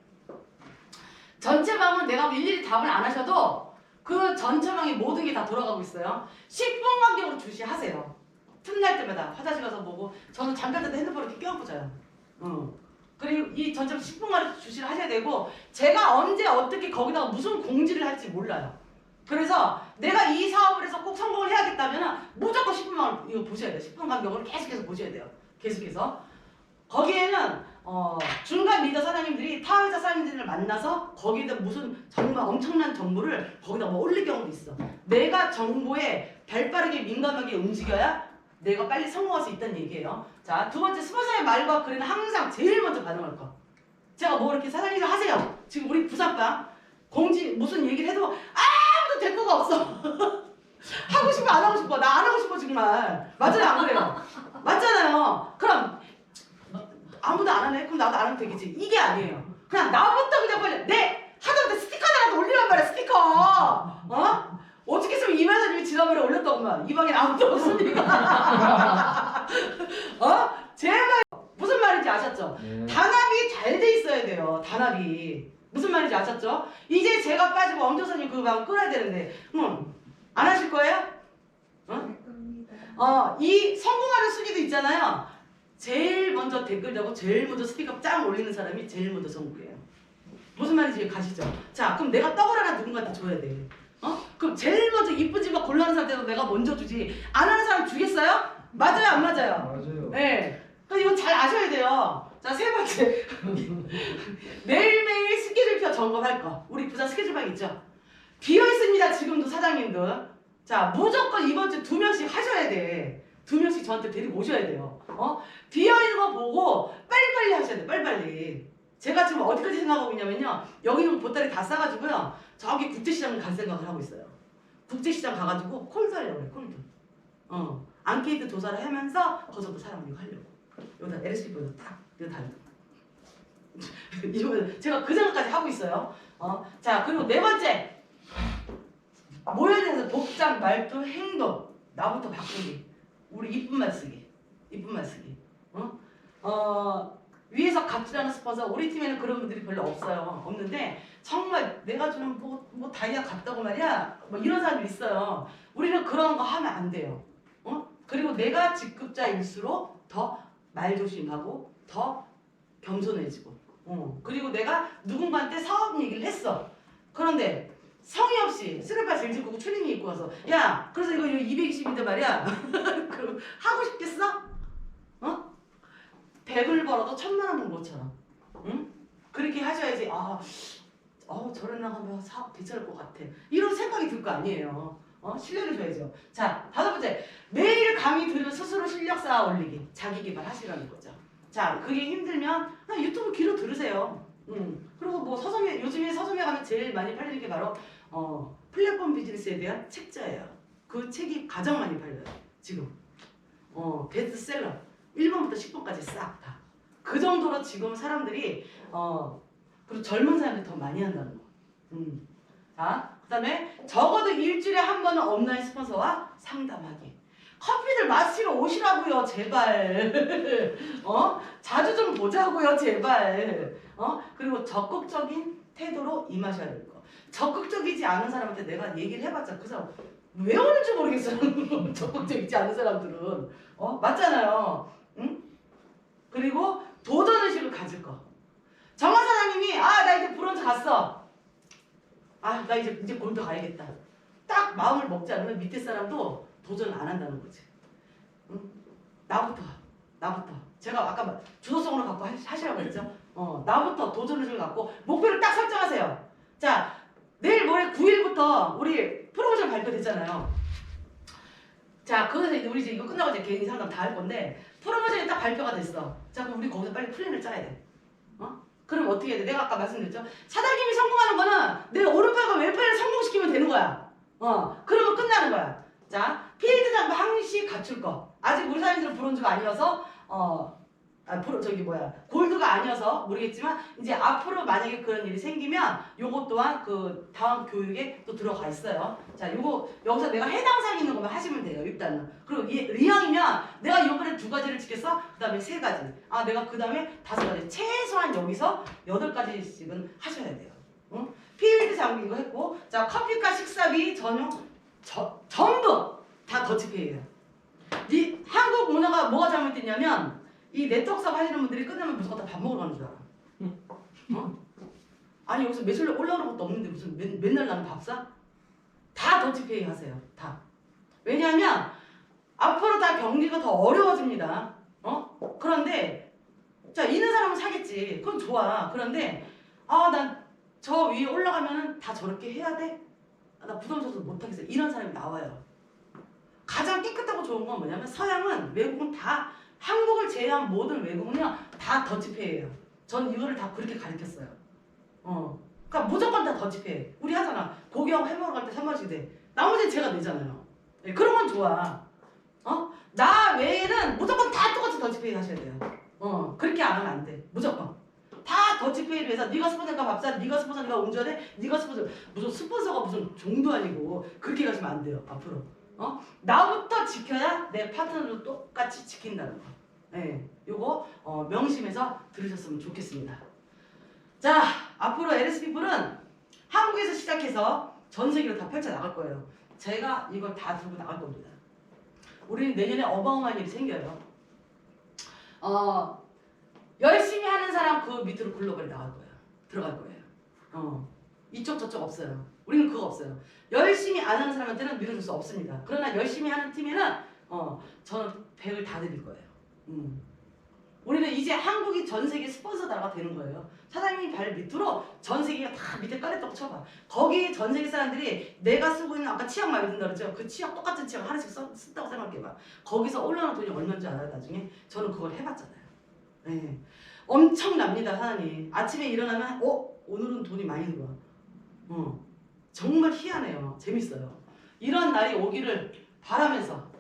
전체 방은 내가 일일이 답을 안 하셔도 그 전체 방의 모든 게 다 돌아가고 있어요. 10분 간격으로 주시하세요. 틈날 때마다 화장실 가서 보고 저는 잠깐 자도 핸드폰 이렇게 껴안고 자요. 그리고 이 전체 10분간 주시를 하셔야 되고 제가 언제 어떻게 거기다가 무슨 공지를 할지 몰라요. 그래서 내가 이 사업을 해서 꼭 성공을 해야겠다면 무조건 10분만 이거 보셔야 돼요. 10분 간격으로 계속해서 보셔야 돼요. 계속해서. 거기에는 중간 리더 사장님들이 타 회사 사장님들을 만나서 거기에다 무슨 정말 엄청난 정보를 거기다 뭐 올릴 경우도 있어. 내가 정보에 발빠르게 민감하게 움직여야 내가 빨리 성공할 수 있다는 얘기예요. 자, 두 번째 스폰서의 말과 글에는 항상 제일 먼저 반응할 거. 제가 뭐 이렇게 사장님들 하세요. 지금 우리 부산방 공지 무슨 얘기를 해도 아무도 대꾸가 없어. 하고 싶어 안 하고 싶어. 나 안 하고 싶어 정말. 맞아요 안 그래요? 맞잖아요. 그럼 아무도 안 하네? 그럼 나도 안 하면 되겠지. 이게 아니에요. 그냥 나부터 그냥 빨리 하다못해 스티커 하나라도 올리란 말이야 스티커. 어떻게 했으면 이만사님이 지난번에 올렸더구만. 이 방에 아무도 없으니까. 제발 무슨 말인지 아셨죠? 단합이 잘 돼 있어야 돼요. 단합이. 무슨 말인지 아셨죠? 이제 제가 빠지고 엄조선님 그 방 끌어야 되는데 안 하실 거예요? 이 성공하는 순위도 있잖아요. 제일 먼저 댓글 달고 제일 먼저 스티커 짱 올리는 사람이 제일 먼저 성공해요. 무슨 말인지 가시죠? 자, 그럼 내가 떡을 하나 누군가한테 줘야 돼. 그럼 제일 먼저 이쁜 집만 골라하는 사람한테도 내가 먼저 주지. 안 하는 사람 주겠어요? 맞아요, 안 맞아요? 맞아요. 네. 그러니까 이거 잘 아셔야 돼요. 자, 세 번째. 매일매일 스케줄표 점검할 거. 우리 부자 스케줄방 있죠? 비어 있습니다. 지금도 사장님들. 자, 무조건 이번 주 2명씩 하셔야 돼. 2명씩 저한테 데리고 오셔야 돼요. 비어 있는 거 보고 빨리빨리 하셔야 돼. 빨리빨리. 제가 지금 어디까지 생각하고 있냐면요. 여기 있는 보따리 다 싸가지고요. 저기 국제시장을 갈 생각을 하고 있어요. 국제시장 가가지고 콜드 하려고 그래. 콜드. 앙케이트 조사를 하면서 거기서부터 사람을 이거 하려고. 여기다 LSP 보여서 딱 이거 달려. 이러면 제가 그 생각까지 하고 있어요. 자, 그리고 네 번째. 모여있는 복장, 말투, 행동. 나부터 바꾸기. 우리 이쁜말 쓰기. 이쁜말 쓰기. 위에서 갑질하는 스폰서, 우리 팀에는 그런 분들이 별로 없어요. 없는데 정말 내가 주는 뭐 다이아 같다고 말이야. 뭐 이런 사람들이 있어요. 우리는 그런 거 하면 안 돼요. 그리고 내가 직급자일수록 더 말조심하고 더 겸손해지고. 그리고 내가 누군가한테 사업 얘기를 했어. 그런데 성의 없이 쓰레빠 질질 끄고 추리닝 입고 와서 야, 그래서 이거 220인데 말이야. 그럼 하고 싶겠어? 100을 벌어도 1000만 원 번 것처럼. 응? 그렇게 하셔야지. 저런 나가면 사업 괜찮을 것 같아. 이런 생각이 들 거 아니에요. 신뢰를 줘야죠. 자, 5번째. 매일 강의 들으면 스스로 실력 쌓아 올리기. 자기 개발 하시라는 거죠. 자, 그게 힘들면 그냥 유튜브 귀로 들으세요. 그리고 뭐 요즘에 서점에 가면 제일 많이 팔리는 게 바로 플랫폼 비즈니스에 대한 책자예요. 그 책이 가장 많이 팔려요. 지금. 베스트셀러. 1번부터 10번까지 싹 다. 그 정도로 지금 사람들이 그리고 젊은 사람들이 더 많이 한다는 거. 자, 그 다음에 적어도 일주일에 한 번은 온라인 스폰서와 상담하기. 커피들 마시러 오시라고요, 제발. 자주 좀 보자고요, 제발. 그리고 적극적인 태도로 임하셔야 될 거. 적극적이지 않은 사람한테 내가 얘기를 해봤자 그 사람 왜 오는지 모르겠어요. 적극적이지 않은 사람들은. 맞잖아요. 응? 그리고 도전의식을 가질 거. 정화 사장님이 나 이제 브론즈 갔어. 나 이제 골드 가야겠다. 딱 마음을 먹지 않으면 밑에 사람도 도전을 안 한다는 거지. 응? 나부터. 제가 아까 주도성으로 갖고 하시라고 했죠. 나부터 도전의식을 갖고 목표를 딱 설정하세요. 자, 내일 모레 9일부터 우리 프로모션 발표됐잖아요. 자, 거기서 우리 이제 이거 끝나고 이제 개인 상담 다 할 건데 프로모션이 딱 발표가 됐어. 자, 그럼 우리 거기서 빨리 플랜을 짜야 돼. 그럼 어떻게 해야 돼? 내가 아까 말씀드렸죠? 사장님이 성공하는 거는 내 오른팔과 왼팔을 성공시키면 되는 거야. 그러면 끝나는 거야. 자, 필드 장비 항시 갖출 거. 아직 우리 사장님들은 브론즈가 아니어서 골드가 아니어서 모르겠지만 이제 앞으로 만약에 그런 일이 생기면 요것 또한 그 다음 교육에 또 들어가 있어요. 자, 요거 여기서 내가 해당 사항 있는 것만 하시면 돼요. 일단은. 그리고 이왕이면 내가 요번에 2가지를 지켰어. 그 다음에 3가지. 내가 그 다음에 5가지. 최소한 여기서 8가지씩은 하셔야 돼요. 필드 장비 이거 했고, 자, 커피과 식사비 전용 전부 다 더치페이예요. 한국 문화가 뭐가 잘못됐냐면 이 네트워크 사업 하시는 분들이 끝나면 무조건 다 밥 먹으러 가는 줄 알아. 아니 여기서 매출 올라오는 것도 없는데 무슨 맨날 나는 밥 사? 다 더치페이 하세요. 다. 왜냐하면 앞으로 다 경기가 더 어려워집니다. 그런데 자, 있는 사람은 사겠지. 그건 좋아. 그런데 난 저 위에 올라가면은 다 저렇게 해야 돼? 나 부담스러워서 못하겠어. 이런 사람이 나와요. 가장 깨끗하고 좋은 건 뭐냐면 서양은 외국은 다 한국을 제외한 모든 외국은요 다 더치페이예요. 전 이거를 다 그렇게 가르쳤어요. 그러니까 무조건 다 더치페이. 우리 하잖아. 고기하고 햄버거 갈 때 3만원씩 돼. 나머지는 제가 내잖아요. 네, 그런 건 좋아. 나 외에는 무조건 다 똑같이 더치페이 하셔야 돼요. 그렇게 안 하면 안 돼. 무조건. 다 더치페이를 해서 네가 스폰서니까 밥 사, 네가 스폰서니까 운전해, 네가 스폰서. 무슨 스폰서가 무슨 종도 아니고 그렇게 가시면 안 돼요. 앞으로. 나부터 지켜야 내 파트너도 똑같이 지킨다는 거. 네, 요거 명심해서 들으셨으면 좋겠습니다. 자, 앞으로 LSP풀은 한국에서 시작해서 전 세계로 다 펼쳐 나갈 거예요. 제가 이걸 다 들고 나갈 겁니다. 우리는 내년에 어마어마한 일이 생겨요. 열심히 하는 사람 그 밑으로 글로벌에 나갈 거예요. 들어갈 거예요. 이쪽 저쪽 없어요. 우리는 그거 없어요. 열심히 안 하는 사람한테는 밀어줄 수 없습니다. 그러나 열심히 하는 팀에는 저는 100을 다 드릴 거예요. 우리는 이제 한국이 전 세계 스폰서 나라가 되는 거예요. 사장님이 발 밑으로 전 세계가 다 밑에 까레떡 쳐봐. 거기 전 세계 사람들이 내가 쓰고 있는 아까 치약 마음에 든다 그랬죠? 그 치약 똑같은 치약 하나씩 쓴다고 생각해봐. 거기서 올라오는 돈이 얼마인지 알아요 나중에? 저는 그걸 해봤잖아요. 네. 엄청납니다 사장님. 아침에 일어나면 오늘은 돈이 많이 들어와. 정말 희한해요. 재밌어요. 이런 날이 오기를 바라면서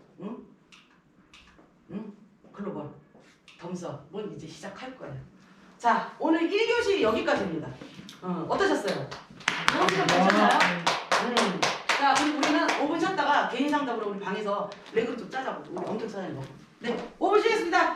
글로벌 덤서문 이제 시작할 거예요. 자, 오늘 1교시 여기까지입니다. 어떠셨어요? 정신을 괜찮나요? 자, 그럼 우리는 5분 쉬었다가 개인 상담으로 우리 방에서 레그로 좀 짜자고. 우리 엄청 사장님. 네, 5분 쉬겠습니다.